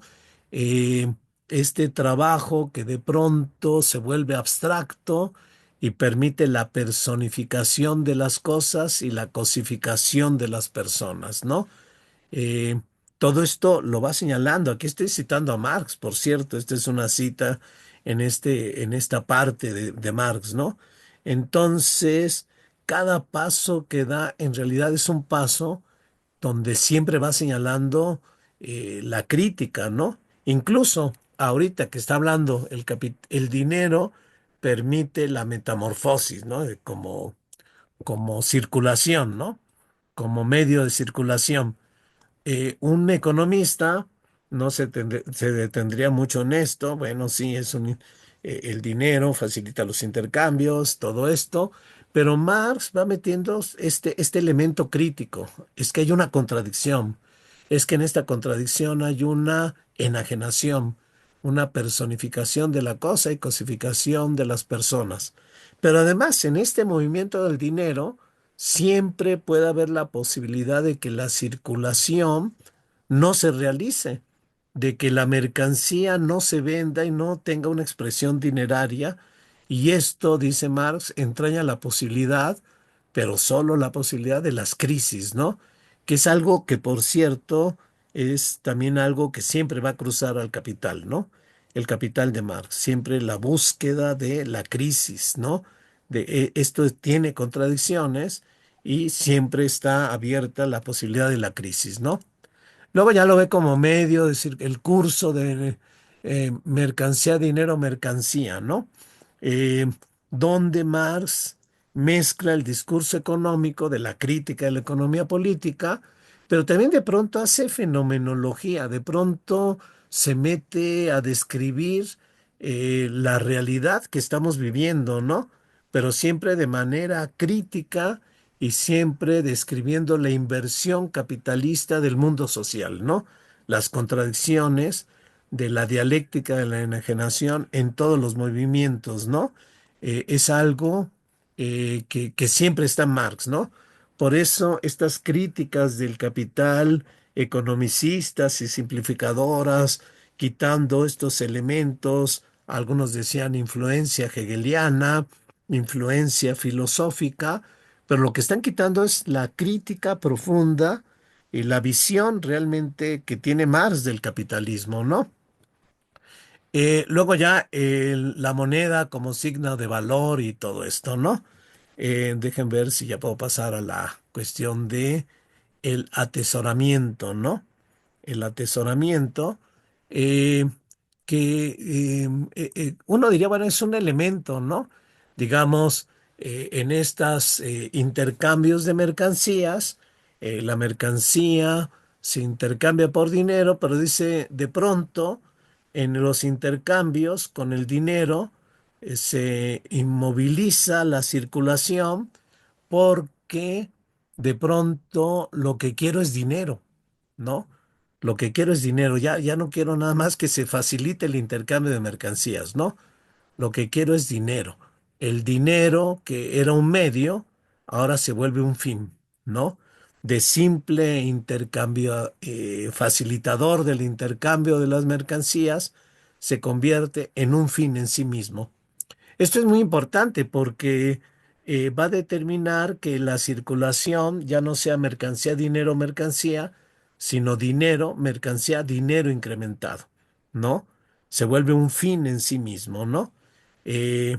A: Eh, este trabajo que de pronto se vuelve abstracto y permite la personificación de las cosas y la cosificación de las personas, ¿no? Eh, Todo esto lo va señalando. Aquí estoy citando a Marx, por cierto. Esta es una cita en esta parte de Marx, ¿no? Entonces, cada paso que da en realidad es un paso donde siempre va señalando la crítica, ¿no? Incluso ahorita que está hablando el dinero permite la metamorfosis, ¿no? Como circulación, ¿no? Como medio de circulación. Un economista no se detendría mucho en esto. Bueno, sí, el dinero facilita los intercambios, todo esto, pero Marx va metiendo este elemento crítico. Es que hay una contradicción. Es que en esta contradicción hay una enajenación, una personificación de la cosa y cosificación de las personas. Pero además, en este movimiento del dinero, siempre puede haber la posibilidad de que la circulación no se realice, de que la mercancía no se venda y no tenga una expresión dineraria. Y esto, dice Marx, entraña la posibilidad pero solo la posibilidad de las crisis, ¿no? Que es algo que, por cierto, es también algo que siempre va a cruzar al capital, ¿no? El capital de Marx, siempre la búsqueda de la crisis, ¿no? Esto tiene contradicciones y siempre está abierta la posibilidad de la crisis, ¿no? Luego ya lo ve como medio, es decir, el curso de mercancía, dinero, mercancía, ¿no? Eh, donde Marx mezcla el discurso económico de la crítica de la economía política, pero también de pronto hace fenomenología, de pronto se mete a describir la realidad que estamos viviendo, ¿no? Pero siempre de manera crítica y siempre describiendo la inversión capitalista del mundo social, ¿no? Las contradicciones de la dialéctica de la enajenación en todos los movimientos, ¿no? Es algo que siempre está en Marx, ¿no? Por eso estas críticas del capital, economicistas y simplificadoras, quitando estos elementos, algunos decían influencia hegeliana, influencia filosófica, pero lo que están quitando es la crítica profunda y la visión realmente que tiene Marx del capitalismo, ¿no? Luego ya la moneda como signo de valor y todo esto, ¿no? Dejen ver si ya puedo pasar a la cuestión de el atesoramiento, ¿no? El atesoramiento, eh, que uno diría, bueno, es un elemento, ¿no? Digamos, en estos intercambios de mercancías, la mercancía se intercambia por dinero, pero dice, de pronto, en los intercambios con el dinero, se inmoviliza la circulación porque de pronto lo que quiero es dinero, ¿no? Lo que quiero es dinero, ya no quiero nada más que se facilite el intercambio de mercancías, ¿no? Lo que quiero es dinero. El dinero que era un medio, ahora se vuelve un fin, ¿no? De simple intercambio, facilitador del intercambio de las mercancías, se convierte en un fin en sí mismo. Esto es muy importante porque va a determinar que la circulación ya no sea mercancía, dinero, mercancía, sino dinero, mercancía, dinero incrementado, ¿no? Se vuelve un fin en sí mismo, ¿no? Eh,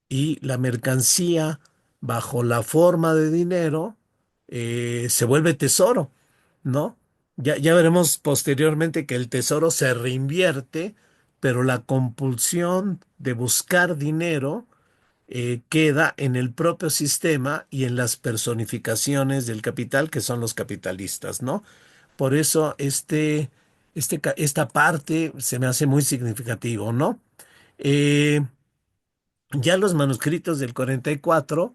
A: y la mercancía, bajo la forma de dinero, se vuelve tesoro, ¿no? Ya veremos posteriormente que el tesoro se reinvierte, pero la compulsión de buscar dinero queda en el propio sistema y en las personificaciones del capital, que son los capitalistas, ¿no? Por eso esta parte se me hace muy significativo, ¿no? Eh, ya los manuscritos del 44,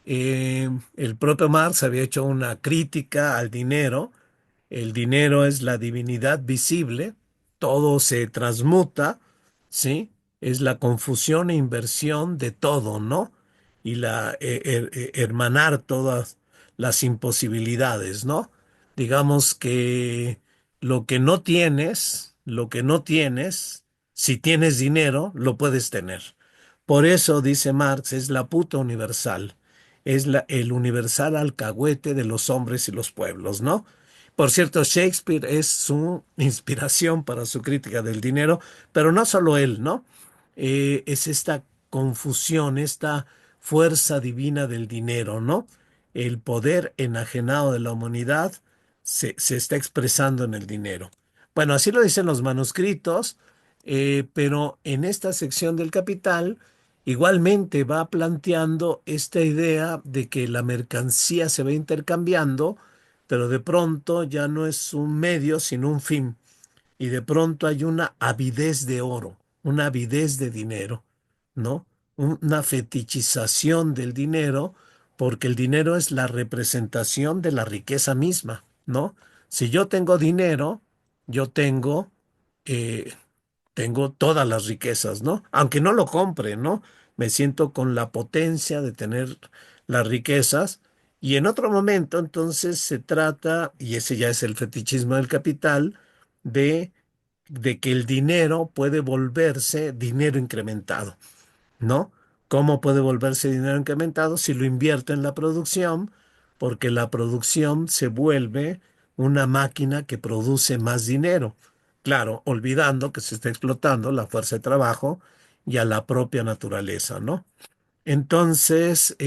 A: el propio Marx había hecho una crítica al dinero. El dinero es la divinidad visible, todo se transmuta, ¿sí? Es la confusión e inversión de todo, ¿no? Y hermanar todas las imposibilidades, ¿no? Digamos que lo que no tienes, si tienes dinero, lo puedes tener. Por eso, dice Marx, es la puta universal, es el universal alcahuete de los hombres y los pueblos, ¿no? Por cierto, Shakespeare es su inspiración para su crítica del dinero, pero no solo él, ¿no? Es esta confusión, esta fuerza divina del dinero, ¿no? El poder enajenado de la humanidad se está expresando en el dinero. Bueno, así lo dicen los manuscritos, pero en esta sección del Capital igualmente va planteando esta idea de que la mercancía se va intercambiando, pero de pronto ya no es un medio, sino un fin. Y de pronto hay una avidez de oro, una avidez de dinero, ¿no? Una fetichización del dinero, porque el dinero es la representación de la riqueza misma, ¿no? Si yo tengo dinero, yo eh, tengo todas las riquezas, ¿no? Aunque no lo compre, ¿no? Me siento con la potencia de tener las riquezas. Y en otro momento, entonces, se trata, y ese ya es el fetichismo del capital, de, de que el dinero puede volverse dinero incrementado, ¿no? ¿Cómo puede volverse dinero incrementado? Si lo invierto en la producción, porque la producción se vuelve una máquina que produce más dinero. Claro, olvidando que se está explotando la fuerza de trabajo y a la propia naturaleza, ¿no? Entonces,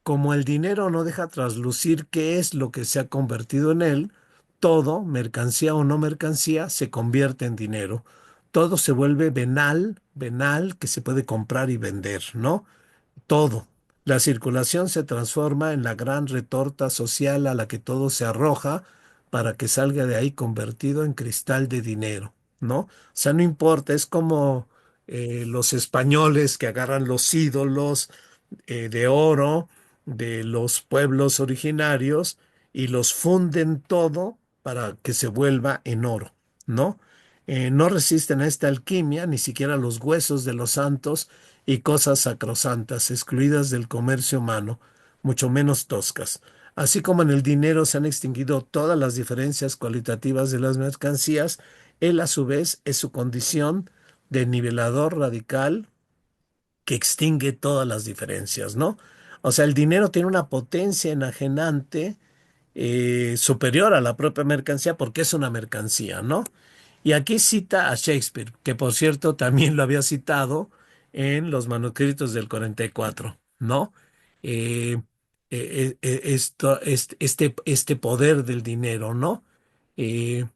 A: como el dinero no deja traslucir qué es lo que se ha convertido en él, todo, mercancía o no mercancía, se convierte en dinero. Todo se vuelve venal, venal que se puede comprar y vender, ¿no? Todo. La circulación se transforma en la gran retorta social a la que todo se arroja para que salga de ahí convertido en cristal de dinero, ¿no? O sea, no importa, es como los españoles que agarran los ídolos de oro de los pueblos originarios y los funden todo para que se vuelva en oro, ¿no? No resisten a esta alquimia ni siquiera los huesos de los santos y cosas sacrosantas, excluidas del comercio humano, mucho menos toscas. Así como en el dinero se han extinguido todas las diferencias cualitativas de las mercancías, él a su vez es su condición de nivelador radical que extingue todas las diferencias, ¿no? O sea, el dinero tiene una potencia enajenante superior a la propia mercancía porque es una mercancía, ¿no? Y aquí cita a Shakespeare, que por cierto también lo había citado en los manuscritos del 44, ¿no? Eh, este poder del dinero, ¿no? Eh,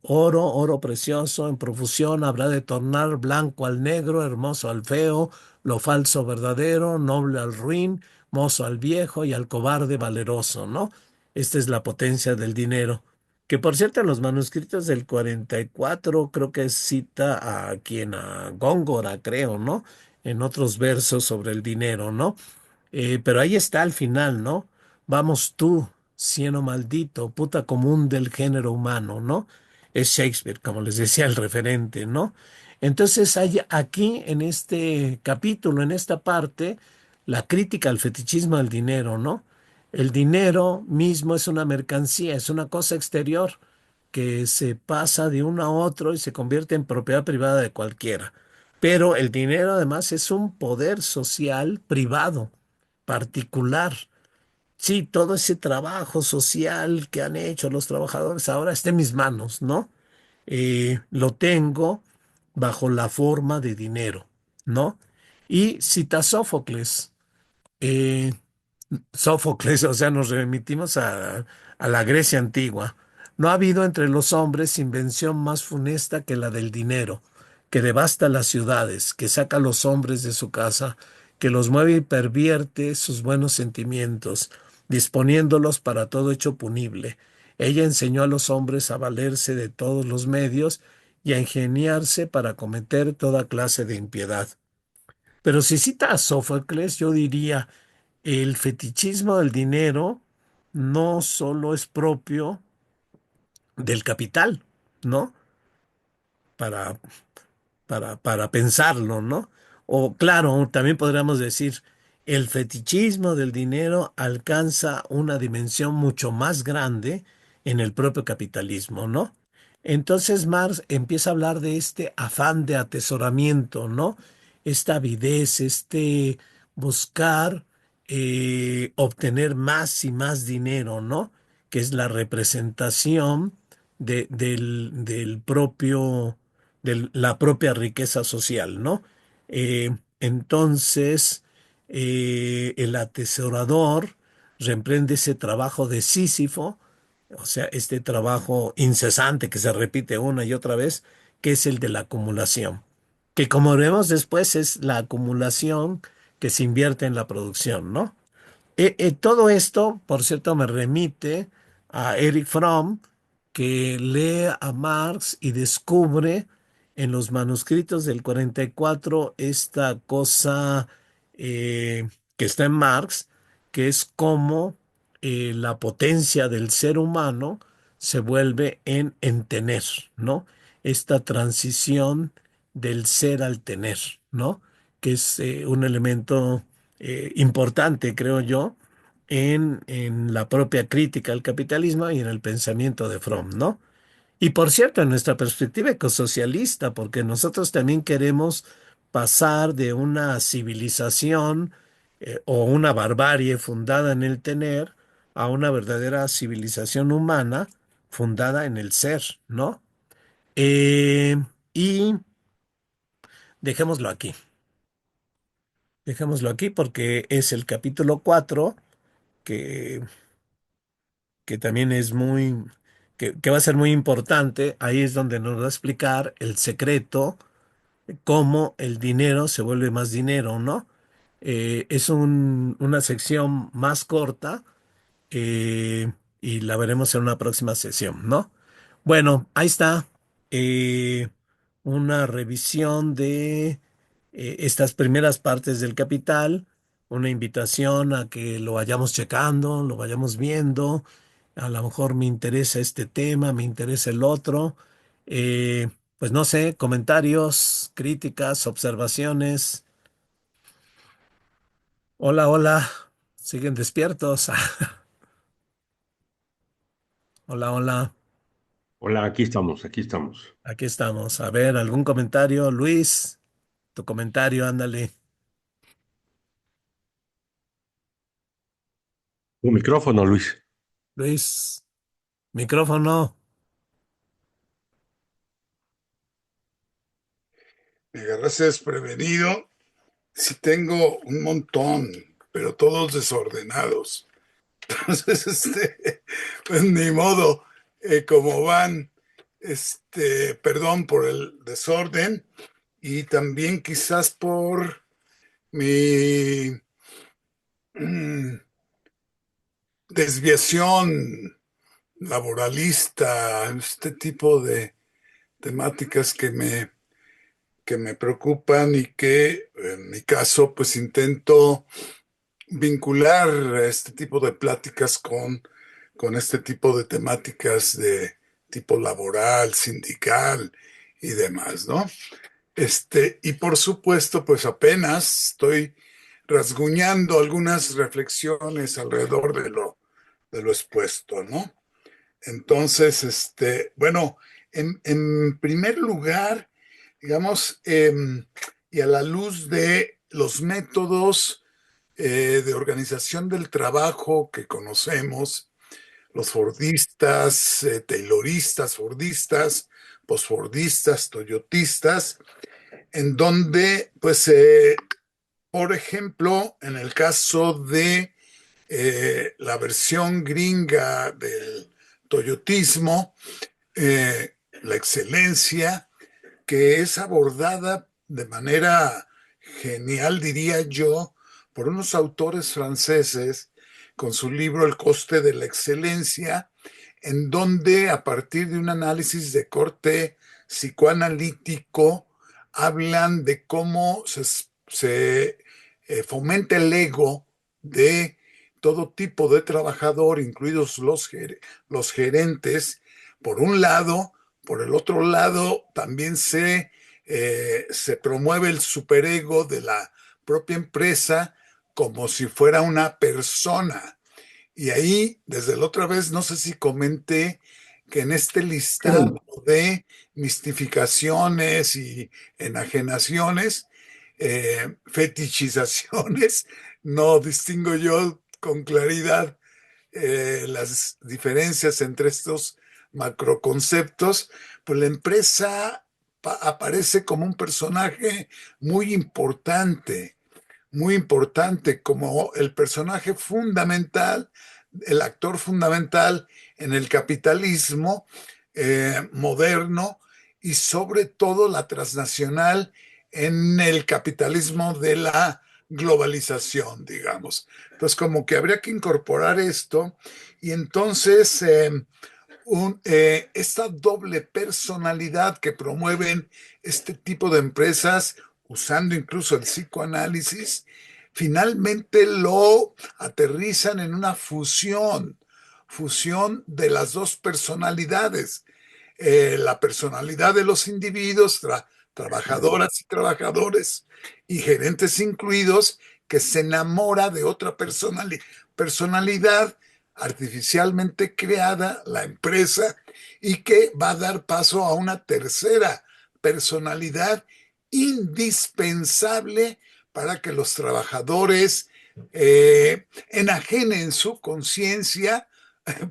A: oro, oro precioso en profusión, habrá de tornar blanco al negro, hermoso al feo, lo falso verdadero, noble al ruin, mozo al viejo y al cobarde valeroso, ¿no? Esta es la potencia del dinero. Que por cierto, en los manuscritos del 44 creo que cita a quien, a Góngora, creo, ¿no? En otros versos sobre el dinero, ¿no? Pero ahí está al final, ¿no? Vamos tú, cieno maldito, puta común del género humano, ¿no? Es Shakespeare, como les decía, el referente, ¿no? Entonces hay aquí en este capítulo, en esta parte, la crítica al fetichismo del dinero, ¿no? El dinero mismo es una mercancía, es una cosa exterior que se pasa de uno a otro y se convierte en propiedad privada de cualquiera. Pero el dinero además es un poder social privado particular. Sí, todo ese trabajo social que han hecho los trabajadores ahora está en mis manos, ¿no? Lo tengo bajo la forma de dinero, ¿no? Y cita Sófocles. eh, Sófocles, o sea, nos remitimos a la Grecia antigua. No ha habido entre los hombres invención más funesta que la del dinero, que devasta las ciudades, que saca a los hombres de su casa, que los mueve y pervierte sus buenos sentimientos, disponiéndolos para todo hecho punible. Ella enseñó a los hombres a valerse de todos los medios y a ingeniarse para cometer toda clase de impiedad. Pero si cita a Sófocles, yo diría, el fetichismo del dinero no solo es propio del capital, ¿no? Para, para pensarlo, ¿no? O claro, también podríamos decir, el fetichismo del dinero alcanza una dimensión mucho más grande en el propio capitalismo, ¿no? Entonces Marx empieza a hablar de este afán de atesoramiento, ¿no? Esta avidez, este buscar obtener más y más dinero, ¿no? Que es la representación del propio de la propia riqueza social, ¿no? Entonces, el atesorador reemprende ese trabajo de Sísifo, o sea, este trabajo incesante que se repite una y otra vez, que es el de la acumulación, que como veremos después es la acumulación que se invierte en la producción, ¿no? Todo esto, por cierto, me remite a Eric Fromm, que lee a Marx y descubre en los manuscritos del 44 esta cosa que está en Marx, que es cómo la potencia del ser humano se vuelve en tener, ¿no? Esta transición del ser al tener, ¿no? Que es un elemento importante, creo yo, en la propia crítica al capitalismo y en el pensamiento de Fromm, ¿no? Y por cierto, en nuestra perspectiva ecosocialista, porque nosotros también queremos pasar de una civilización o una barbarie fundada en el tener a una verdadera civilización humana fundada en el ser, ¿no? Eh, y dejémoslo aquí, dejémoslo aquí porque es el capítulo 4 que, que también es que va a ser muy importante. Ahí es donde nos va a explicar el secreto, cómo el dinero se vuelve más dinero, ¿no? Es una sección más corta eh, y la veremos en una próxima sesión, ¿no? Bueno, ahí está eh, una revisión de estas primeras partes del Capital, una invitación a que lo vayamos checando, lo vayamos viendo. A lo mejor me interesa este tema, me interesa el otro. Eh, pues no sé, comentarios, críticas, observaciones. Hola, hola, siguen despiertos. Hola, hola.
B: Hola, aquí estamos, aquí estamos.
A: Aquí estamos. A ver, ¿algún comentario? Luis, tu comentario, ándale.
B: Un micrófono, Luis.
A: Luis, micrófono.
C: Me agarraste desprevenido. Sí tengo un montón, pero todos desordenados. Entonces, pues ni modo, como van, perdón por el desorden y también quizás por mi mm, desviación laboralista, este tipo de temáticas que me preocupan y que en mi caso pues intento vincular este tipo de pláticas con este tipo de temáticas de tipo laboral, sindical y demás, ¿no? Y por supuesto, pues apenas estoy rasguñando algunas reflexiones alrededor de lo expuesto, ¿no? Entonces, bueno, en primer lugar, digamos, y a la luz de los métodos de organización del trabajo que conocemos, los fordistas, tayloristas, fordistas, posfordistas, toyotistas, en donde, pues, por ejemplo, en el caso de la versión gringa del toyotismo, la excelencia, que es abordada de manera genial, diría yo, por unos autores franceses con su libro El coste de la excelencia, en donde a partir de un análisis de corte psicoanalítico hablan de cómo se fomenta el ego de todo tipo de trabajador, incluidos los gerentes, por un lado. Por el otro lado, también se promueve el superego de la propia empresa como si fuera una persona. Y ahí, desde la otra vez, no sé si comenté que en este listado de mistificaciones y enajenaciones, fetichizaciones, no distingo yo con claridad las diferencias entre estos macroconceptos, pues la empresa aparece como un personaje muy importante, como el personaje fundamental, el actor fundamental en el capitalismo moderno y sobre todo la transnacional en el capitalismo de la globalización, digamos. Entonces, como que habría que incorporar esto y entonces esta doble personalidad que promueven este tipo de empresas, usando incluso el psicoanálisis, finalmente lo aterrizan en una fusión de las dos personalidades. La personalidad de los individuos, trabajadoras y trabajadores y gerentes incluidos, que se enamora de otra personalidad artificialmente creada, la empresa, y que va a dar paso a una tercera personalidad indispensable para que los trabajadores enajenen su conciencia,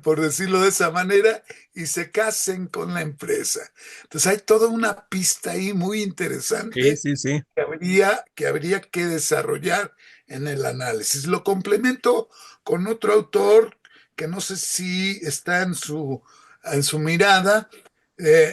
C: por decirlo de esa manera, y se casen con la empresa. Entonces hay toda una pista ahí muy
A: Sí,
C: interesante
A: sí, sí.
C: que habría que desarrollar en el análisis. Lo complemento con otro autor que no sé si está en su mirada,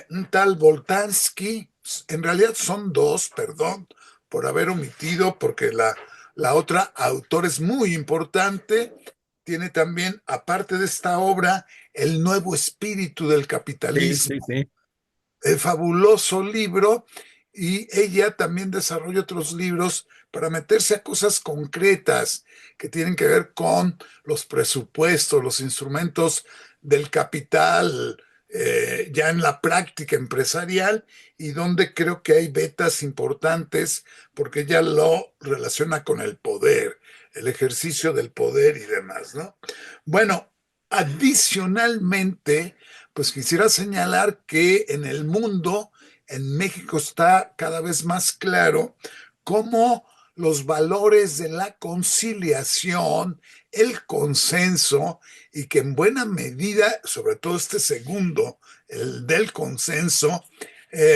C: un tal Boltanski. En realidad son dos, perdón por haber omitido, porque la otra autor es muy importante. Tiene también, aparte de esta obra, El nuevo espíritu del
A: Sí, sí,
C: capitalismo,
A: sí.
C: el fabuloso libro, y ella también desarrolla otros libros para meterse a cosas concretas que tienen que ver con los presupuestos, los instrumentos del capital, ya en la práctica empresarial, y donde creo que hay vetas importantes porque ella lo relaciona con el poder, el ejercicio del poder y demás, ¿no? Bueno, adicionalmente, pues quisiera señalar que en el mundo, en México está cada vez más claro cómo los valores de la conciliación, el consenso, y que en buena medida, sobre todo este segundo, el del consenso,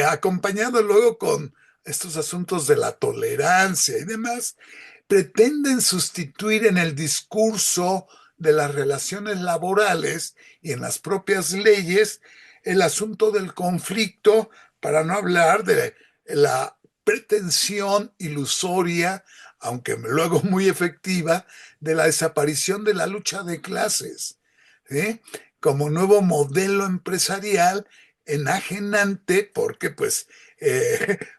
C: acompañado luego con estos asuntos de la tolerancia y demás, pretenden sustituir en el discurso de las relaciones laborales y en las propias leyes el asunto del conflicto, para no hablar de la pretensión ilusoria, aunque luego muy efectiva, de la desaparición de la lucha de clases, ¿sí? Como nuevo modelo empresarial enajenante, porque pues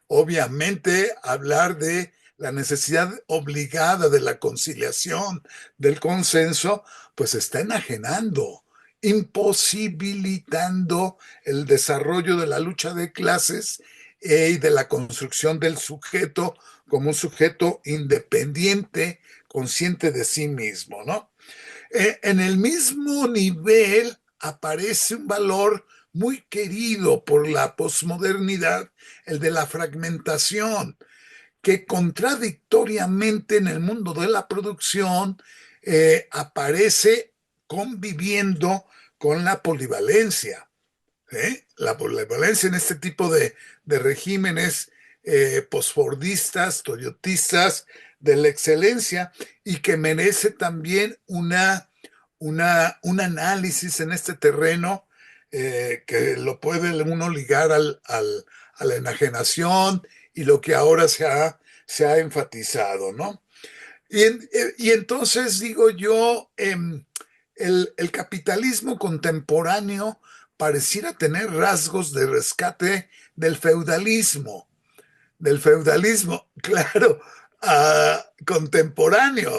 C: obviamente hablar de la necesidad obligada de la conciliación, del consenso, pues está enajenando, imposibilitando el desarrollo de la lucha de clases y de la construcción del sujeto como un sujeto independiente, consciente de sí mismo, ¿no? En el mismo nivel aparece un valor muy querido por la posmodernidad, el de la fragmentación, que contradictoriamente en el mundo de la producción aparece conviviendo con la polivalencia. La polivalencia en este tipo de regímenes posfordistas, toyotistas, de la excelencia, y que merece también un análisis en este terreno, que lo puede uno ligar a la enajenación y lo que ahora se ha enfatizado, ¿no? Y entonces digo yo, el capitalismo contemporáneo pareciera tener rasgos de rescate del feudalismo, claro, contemporáneo,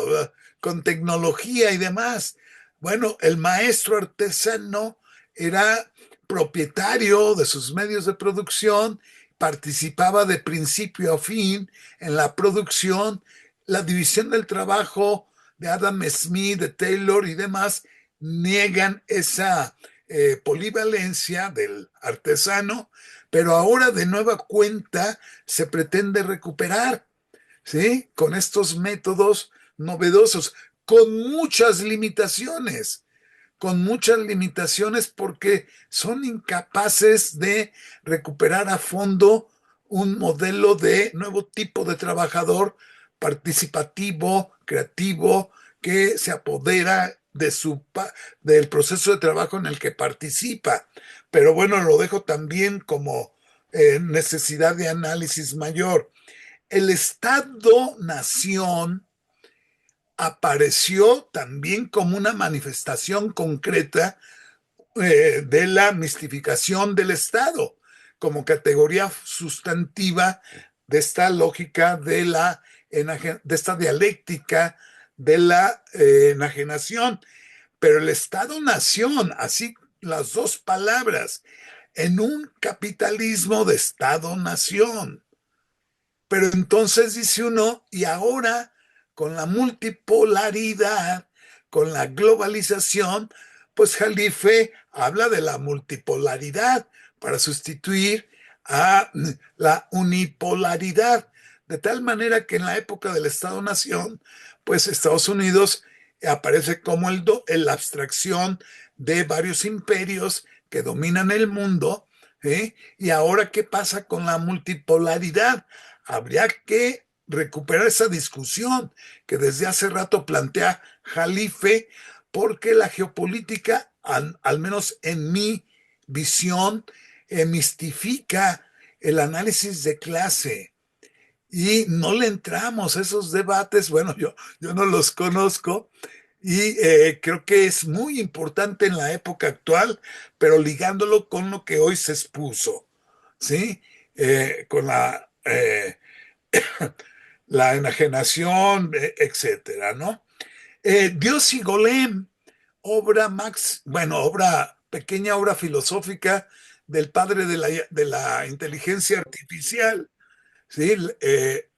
C: con tecnología y demás. Bueno, el maestro artesano era propietario de sus medios de producción, participaba de principio a fin en la producción, la división del trabajo de Adam Smith, de Taylor y demás niegan esa polivalencia del artesano, pero ahora de nueva cuenta se pretende recuperar, ¿sí? Con estos métodos novedosos, con muchas limitaciones porque son incapaces de recuperar a fondo un modelo de nuevo tipo de trabajador participativo, creativo, que se apodera del proceso de trabajo en el que participa. Pero bueno, lo dejo también como necesidad de análisis mayor. El Estado-nación apareció también como una manifestación concreta de la mistificación del Estado, como categoría sustantiva de esta lógica de esta dialéctica de la enajenación. Pero el Estado-nación, así las dos palabras, en un capitalismo de Estado-nación. Pero entonces dice uno, y ahora con la multipolaridad, con la globalización, pues Jalife habla de la multipolaridad para sustituir a la unipolaridad, de tal manera que en la época del Estado-Nación, pues Estados Unidos aparece como la abstracción de varios imperios que dominan el mundo, ¿sí? Y ahora, ¿qué pasa con la multipolaridad? Habría que recuperar esa discusión que desde hace rato plantea Jalife, porque la geopolítica, al menos en mi visión, mistifica el análisis de clase y no le entramos a esos debates. Bueno, yo no los conozco y creo que es muy importante en la época actual, pero ligándolo con lo que hoy se expuso, ¿sí? Con la enajenación, etcétera, ¿no? Dios y Golem, pequeña obra filosófica del padre de la inteligencia artificial, ¿sí?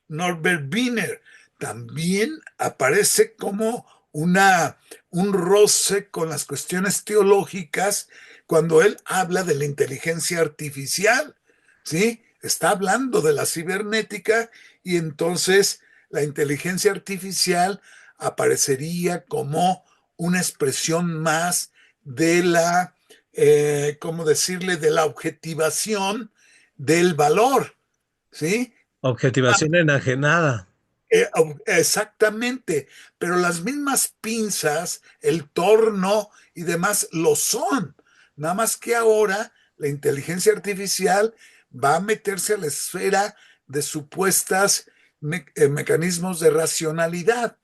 C: Norbert Wiener también aparece como un roce con las cuestiones teológicas cuando él habla de la inteligencia artificial, ¿sí? Está hablando de la cibernética y entonces la inteligencia artificial aparecería como una expresión más de ¿cómo decirle?, de la objetivación del valor, ¿sí?
A: Objetivación enajenada.
C: Exactamente, pero las mismas pinzas, el torno y demás lo son. Nada más que ahora la inteligencia artificial va a meterse a la esfera de supuestas mecanismos de racionalidad.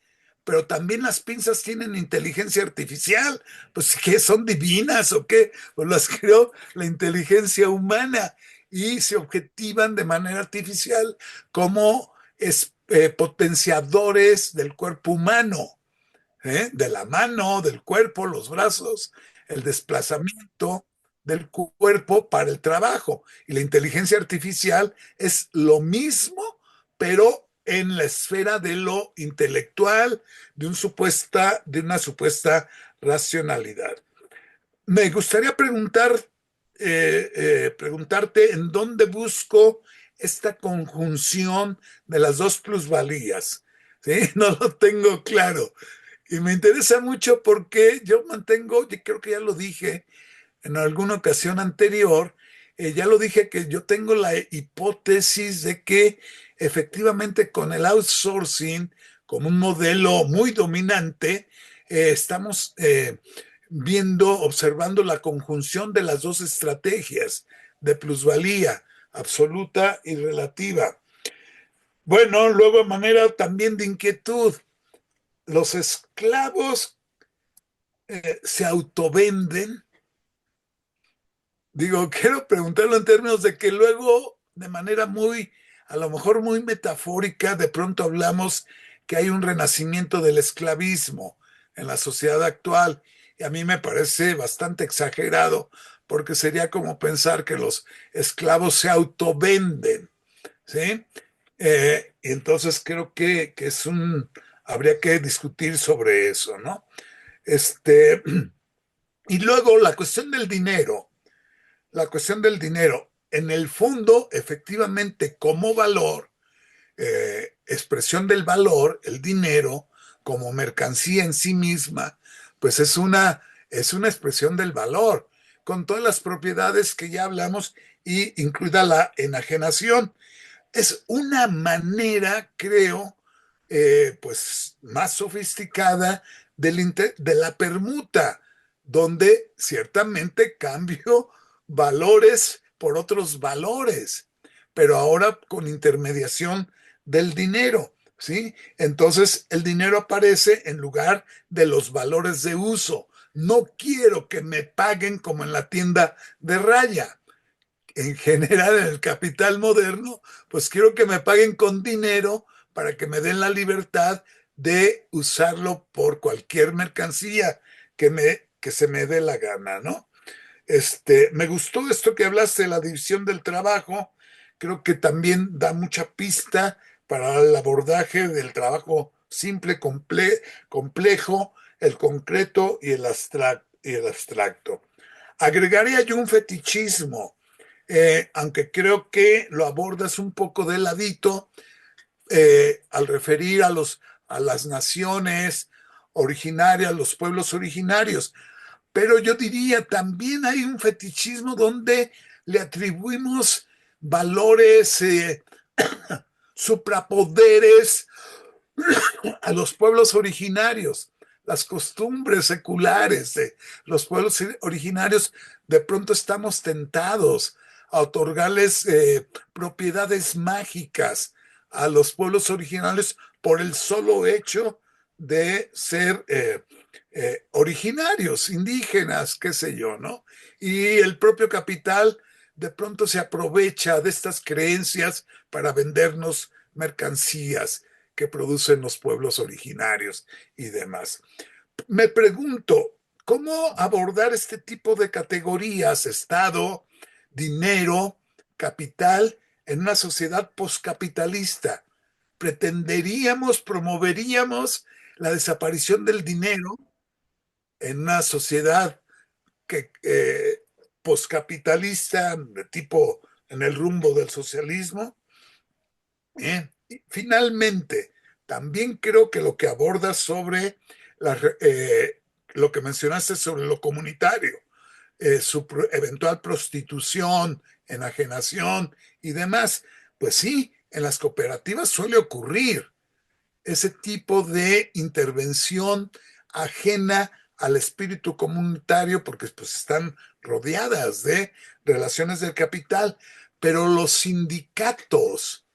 C: Pero también las pinzas tienen inteligencia artificial. Pues, ¿qué son divinas o qué? Pues las creó la inteligencia humana y se objetivan de manera artificial como potenciadores del cuerpo humano, de la mano, del cuerpo, los brazos, el desplazamiento del cuerpo para el trabajo. Y la inteligencia artificial es lo mismo, pero en la esfera de lo intelectual, de una supuesta racionalidad. Me gustaría preguntarte en dónde busco esta conjunción de las dos plusvalías. ¿Sí? No lo tengo claro. Y me interesa mucho porque yo creo que ya lo dije en alguna ocasión anterior, ya lo dije que yo tengo la hipótesis de que efectivamente con el outsourcing como un modelo muy dominante, estamos observando la conjunción de las dos estrategias de plusvalía absoluta y relativa. Bueno, luego de manera también de inquietud, los esclavos se autovenden. Digo, quiero preguntarlo en términos de que luego, de manera a lo mejor muy metafórica, de pronto hablamos que hay un renacimiento del esclavismo en la sociedad actual. Y a mí me parece bastante exagerado, porque sería como pensar que los esclavos se autovenden, ¿sí? Y entonces creo que habría que discutir sobre eso, ¿no? Este, y luego la cuestión del dinero, en el fondo, efectivamente, como valor, expresión del valor, el dinero, como mercancía en sí misma, pues es una expresión del valor, con todas las propiedades que ya hablamos y incluida la enajenación. Es una manera, creo, pues más sofisticada de la permuta, donde ciertamente cambio valores por otros valores, pero ahora con intermediación del dinero, ¿sí? Entonces el dinero aparece en lugar de los valores de uso. No quiero que me paguen como en la tienda de raya. En general, en el capital moderno, pues quiero que me paguen con dinero para que me den la libertad de usarlo por cualquier mercancía que se me dé la gana, ¿no? Me gustó esto que hablaste de la división del trabajo. Creo que también da mucha pista para el abordaje del trabajo simple, complejo, el concreto y el abstracto. Agregaría yo un fetichismo. aunque creo que lo abordas un poco de ladito al referir a las naciones originarias, los pueblos originarios. Pero yo diría también hay un fetichismo donde le atribuimos valores, suprapoderes a los pueblos originarios, las costumbres seculares de los pueblos originarios. De pronto estamos tentados a otorgarles propiedades mágicas a los pueblos originales por el solo hecho de ser originarios, indígenas, qué sé yo, ¿no? Y el propio capital de pronto se aprovecha de estas creencias para vendernos mercancías que producen los pueblos originarios y demás. Me pregunto, ¿cómo abordar este tipo de categorías, Estado, dinero, capital, en una sociedad poscapitalista? ¿Pretenderíamos, promoveríamos la desaparición del dinero en una sociedad que poscapitalista, de tipo en el rumbo del socialismo? Y finalmente, también creo que lo que abordas sobre la, lo que mencionaste sobre lo comunitario, su eventual prostitución, enajenación y demás, pues sí, en las cooperativas suele ocurrir ese tipo de intervención ajena al espíritu comunitario porque pues están rodeadas de relaciones del capital, pero los sindicatos,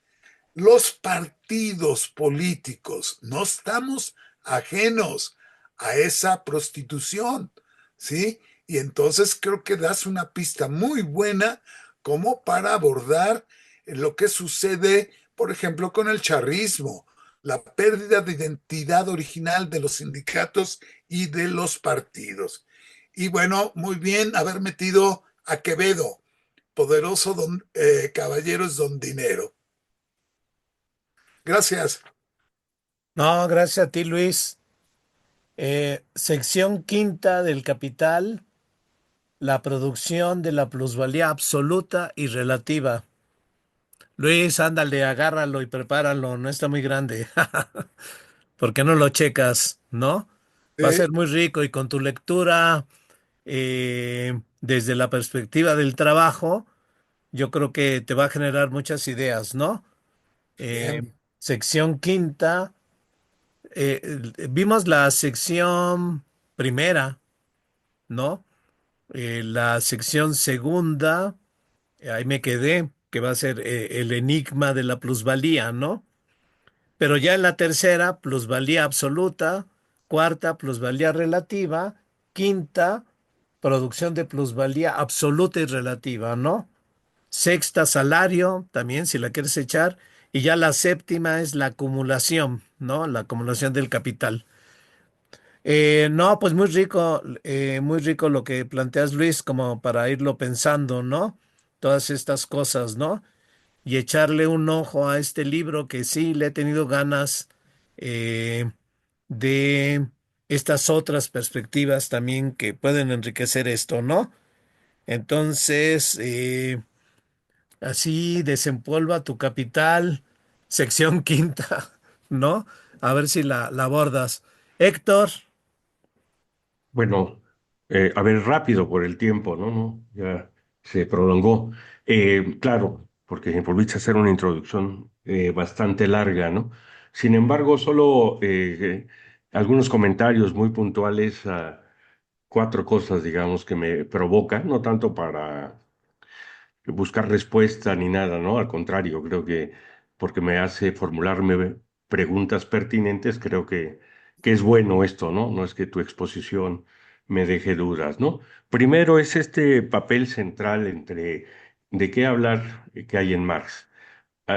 C: los partidos políticos, no estamos ajenos a esa prostitución, ¿sí? Y entonces creo que das una pista muy buena como para abordar lo que sucede, por ejemplo, con el charrismo, la pérdida de identidad original de los sindicatos y de los partidos. Y bueno, muy bien haber metido a Quevedo, poderoso don, caballero es don dinero. Gracias.
A: No, gracias a ti, Luis. Sección quinta del capital, la producción de la plusvalía absoluta y relativa. Luis, ándale, agárralo y prepáralo, no está muy grande. ¿Por qué no lo checas? ¿No? Va a
C: Sí,
A: ser muy rico y con tu lectura desde la perspectiva del trabajo, yo creo que te va a generar muchas ideas, ¿no? Eh,
C: bien.
A: sección quinta, vimos la sección primera, ¿no? La sección segunda, ahí me quedé, que va a ser el enigma de la plusvalía, ¿no? Pero ya en la tercera, plusvalía absoluta, cuarta, plusvalía relativa, quinta, producción de plusvalía absoluta y relativa, ¿no? Sexta, salario, también si la quieres echar, y ya la séptima es la acumulación, ¿no? La acumulación del capital. No, pues muy rico lo que planteas, Luis, como para irlo pensando, ¿no? Todas estas cosas, ¿no? Y echarle un ojo a este libro que sí le he tenido ganas eh, de estas otras perspectivas también que pueden enriquecer esto, ¿no? Entonces, así desempolva tu capital, sección quinta, ¿no? A ver si la abordas. Héctor,
B: Bueno, a ver, rápido por el tiempo, ¿no? No, ya se prolongó. Claro, porque volviste a hacer una introducción bastante larga, ¿no? Sin embargo, solo algunos comentarios muy puntuales a cuatro cosas, digamos, que me provocan, no tanto para buscar respuesta ni nada, ¿no? Al contrario, creo que porque me hace formularme preguntas pertinentes, creo que es bueno esto, ¿no? No es que tu exposición me deje dudas, ¿no? Primero es este papel central entre de qué hablar que hay en Marx.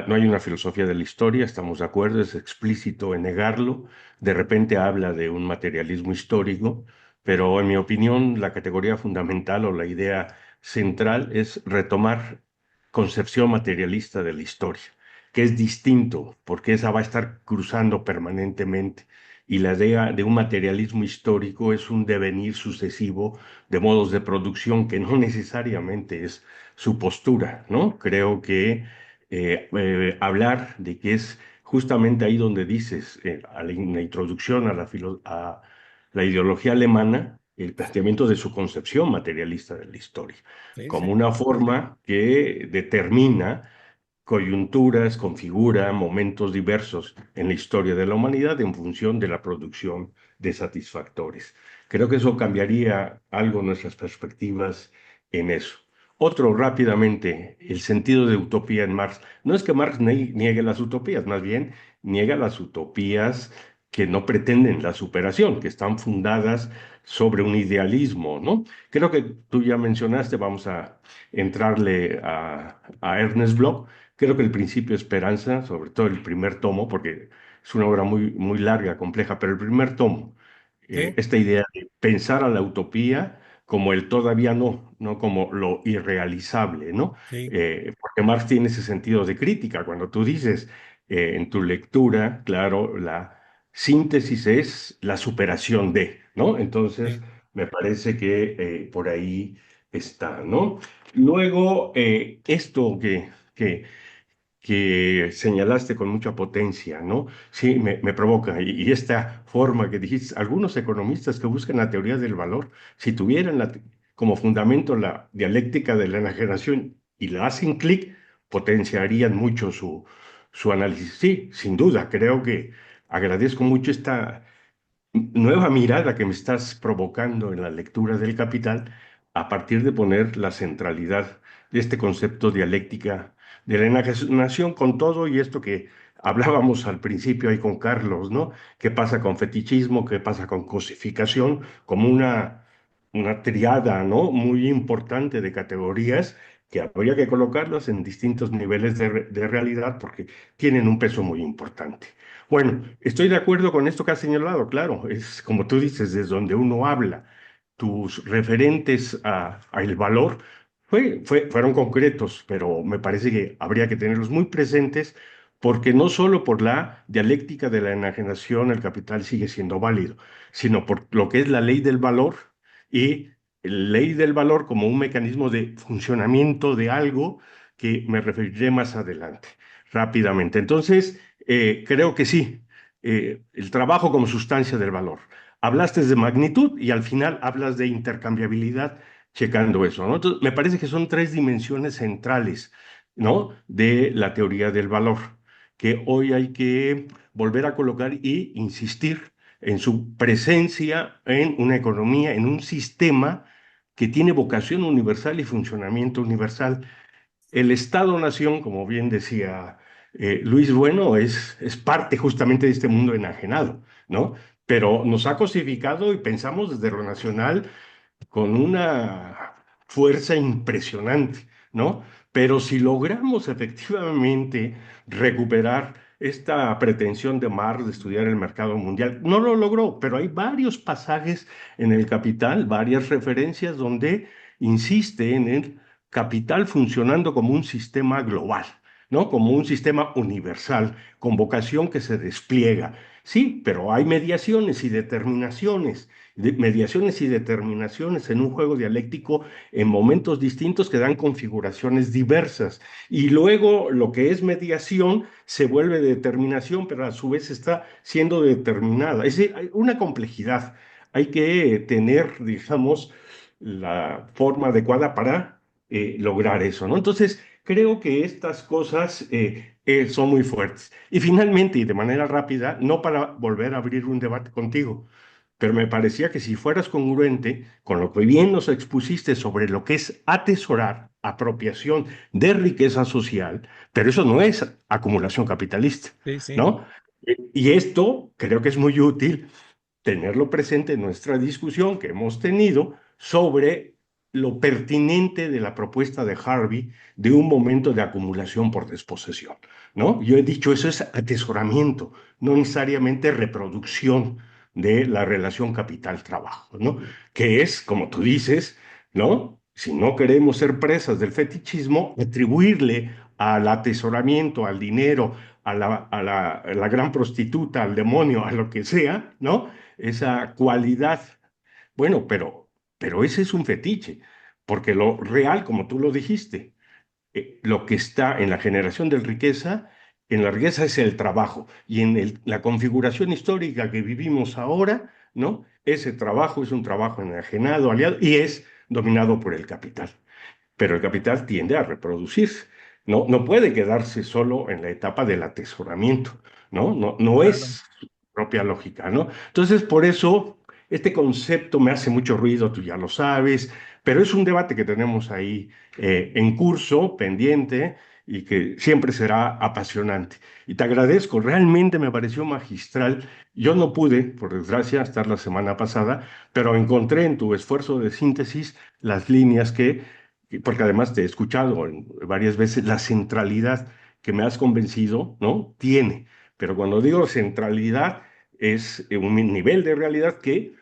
B: No hay una filosofía de la historia, estamos de acuerdo, es explícito en negarlo. De repente habla de un materialismo histórico, pero en mi opinión la categoría fundamental o la idea central es retomar concepción materialista de la historia, que es distinto, porque esa va a estar cruzando permanentemente y la idea de un materialismo histórico es un devenir sucesivo de modos de producción que no necesariamente es su postura, ¿no? Creo que hablar de que es justamente ahí donde dices, en la introducción a a la ideología alemana, el planteamiento de su concepción materialista de la historia,
A: Sí,
B: como
A: sí,
B: una forma que determina coyunturas, configura momentos diversos en la historia de la humanidad en función de la producción de satisfactores. Creo que eso cambiaría algo nuestras perspectivas en eso. Otro, rápidamente, el sentido de utopía en Marx. No es que Marx niegue las utopías, más bien niega las utopías que no pretenden la superación, que están fundadas sobre un idealismo, ¿no? Creo que tú ya mencionaste, vamos a entrarle a Ernest Bloch. Creo que el Principio de Esperanza, sobre todo el primer tomo, porque es una obra muy, muy larga, compleja, pero el primer tomo,
A: sí,
B: esta idea de pensar a la utopía como el todavía no, no como lo irrealizable, ¿no?
A: sí,
B: Porque Marx tiene ese sentido de crítica. Cuando tú dices en tu lectura, claro, la síntesis es la superación de, ¿no? Entonces,
A: sí,
B: me parece que por ahí está, ¿no? Luego, esto que señalaste con mucha potencia, ¿no? Sí, me provoca. Y esta forma que dijiste, algunos economistas que buscan la teoría del valor, si tuvieran como fundamento la dialéctica de la enajenación y la hacen clic, potenciarían mucho su análisis. Sí, sin duda, creo que agradezco mucho esta nueva mirada que me estás provocando en la lectura del Capital a partir de poner la centralidad de este concepto dialéctica de la enajenación con todo y esto que hablábamos al principio ahí con Carlos, ¿no? ¿Qué pasa con fetichismo? ¿Qué pasa con cosificación? Como una triada, ¿no? Muy importante de categorías que habría que colocarlas en distintos niveles de realidad porque tienen un peso muy importante. Bueno, estoy de acuerdo con esto que has señalado, claro, es como tú dices, desde donde uno habla, tus referentes a el valor fueron concretos, pero me parece que habría que tenerlos muy presentes porque no solo por la dialéctica de la enajenación el capital sigue siendo válido, sino por lo que es la ley del valor y la ley del valor como un mecanismo de funcionamiento de algo que me referiré más adelante, rápidamente. Entonces, creo que sí, el trabajo como sustancia del valor. Hablaste de magnitud y al final hablas de intercambiabilidad, checando eso, ¿no? Entonces, me parece que son tres dimensiones centrales, ¿no? De la teoría del valor, que hoy hay que volver a colocar y insistir en su presencia en una economía, en un sistema que tiene vocación universal y funcionamiento universal. El Estado-nación, como bien decía Luis Bueno, es parte justamente de este mundo enajenado, ¿no? Pero nos ha cosificado y pensamos desde lo nacional con una fuerza impresionante, ¿no? Pero si logramos efectivamente recuperar esta pretensión de Marx de estudiar el mercado mundial, no lo logró, pero hay varios pasajes en el Capital, varias referencias donde insiste en el capital funcionando como un sistema global, ¿no? Como un sistema universal, con vocación que se despliega. Sí, pero hay mediaciones y determinaciones mediaciones y determinaciones en un juego dialéctico en momentos distintos que dan configuraciones diversas. Y luego lo que es mediación se vuelve determinación, pero a su vez está siendo determinada. Es decir, hay una complejidad. Hay que tener, digamos, la forma adecuada para lograr eso, ¿no? Entonces, creo que estas cosas son muy fuertes. Y finalmente, y de manera rápida, no para volver a abrir un debate contigo, pero me parecía que si fueras congruente con lo que bien nos expusiste sobre lo que es atesorar, apropiación de riqueza social, pero eso no es acumulación capitalista,
A: sí, sí,
B: ¿no? Y esto creo que es muy útil tenerlo presente en nuestra discusión que hemos tenido sobre lo pertinente de la propuesta de Harvey de un momento de acumulación por desposesión, ¿no? Yo he dicho eso es atesoramiento, no necesariamente reproducción de la relación capital-trabajo, ¿no? Que es, como tú dices, ¿no? Si no queremos ser presas del fetichismo, atribuirle al atesoramiento, al dinero, a la gran prostituta, al demonio, a lo que sea, ¿no? Esa cualidad. Bueno, pero ese es un fetiche, porque lo real, como tú lo dijiste, lo que está en la generación de riqueza, en la riqueza es el trabajo. Y en la configuración histórica que vivimos ahora, ¿no? Ese trabajo es un trabajo enajenado, aliado, y es dominado por el capital. Pero el capital tiende a reproducirse. No, no puede quedarse solo en la etapa del atesoramiento, ¿no? No, no
A: Claro,
B: es su propia lógica, ¿no? Entonces, por eso, este concepto me hace mucho ruido, tú ya lo sabes, pero es un debate que tenemos ahí en curso, pendiente, y que siempre será apasionante. Y te agradezco, realmente me pareció magistral. Yo no pude, por desgracia, estar la semana pasada, pero encontré en tu esfuerzo de síntesis las líneas porque además te he escuchado varias veces, la centralidad que me has convencido, ¿no? Tiene. Pero cuando digo centralidad, es un nivel de realidad que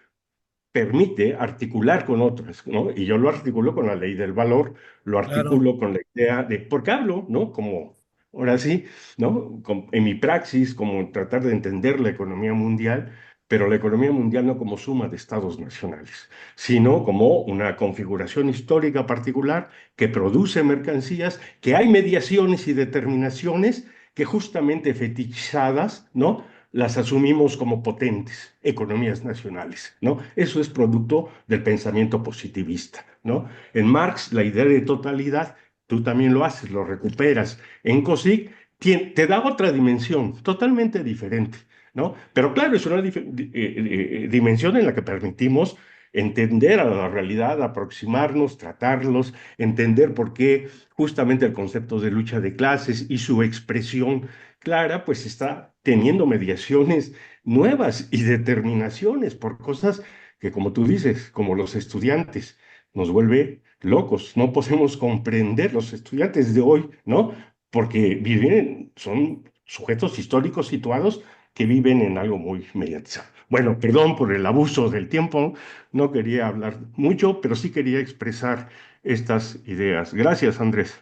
B: permite articular con otras, ¿no? Y yo lo articulo con la ley del valor, lo
A: claro.
B: articulo con la idea de, porque hablo, ¿no? Como, ahora sí, ¿no? En mi praxis, como tratar de entender la economía mundial, pero la economía mundial no como suma de estados nacionales, sino como una configuración histórica particular que produce mercancías, que hay mediaciones y determinaciones que justamente fetichizadas, ¿no? Las asumimos como potentes economías nacionales, ¿no? Eso es producto del pensamiento positivista, ¿no? En Marx, la idea de totalidad, tú también lo haces, lo recuperas. En Cosick, te da otra dimensión totalmente diferente, ¿no? Pero claro, es una dimensión en la que permitimos entender a la realidad, aproximarnos, tratarlos, entender por qué justamente el concepto de lucha de clases y su expresión clara, pues está teniendo mediaciones nuevas y determinaciones por cosas que, como tú dices, como los estudiantes, nos vuelve locos. No podemos comprender los estudiantes de hoy, ¿no? Porque viven, son sujetos históricos situados que viven en algo muy mediatizado. Bueno, perdón por el abuso del tiempo, no quería hablar mucho, pero sí quería expresar estas ideas. Gracias, Andrés.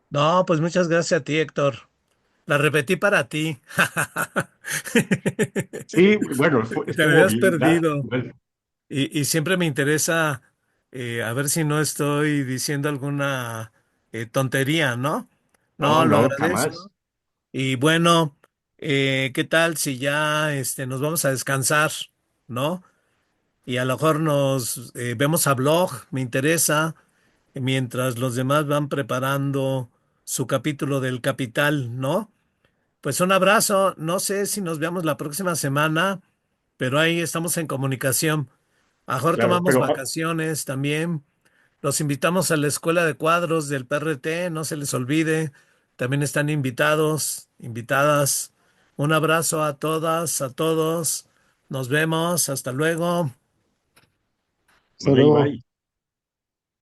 A: No, pues muchas gracias a ti, Héctor. La repetí para ti.
B: Sí, bueno,
A: Te
B: estuvo
A: habías
B: bien.
A: perdido. Y siempre me interesa a ver si no estoy diciendo alguna tontería, ¿no?
B: No,
A: No, lo
B: no, jamás.
A: agradezco. Y bueno, ¿qué tal si ya nos vamos a descansar, ¿no? Y a lo mejor nos vemos a blog, me interesa, mientras los demás van preparando su capítulo del Capital, ¿no? Pues un abrazo, no sé si nos veamos la próxima semana, pero ahí estamos en comunicación. A lo mejor
B: Claro,
A: tomamos
B: pero
A: vacaciones también. Los invitamos a la escuela de cuadros del PRT, no se les olvide. También están invitados, invitadas. Un abrazo a todas, a todos. Nos vemos, hasta luego.
D: Hasta
B: bye,
D: luego.
B: bye.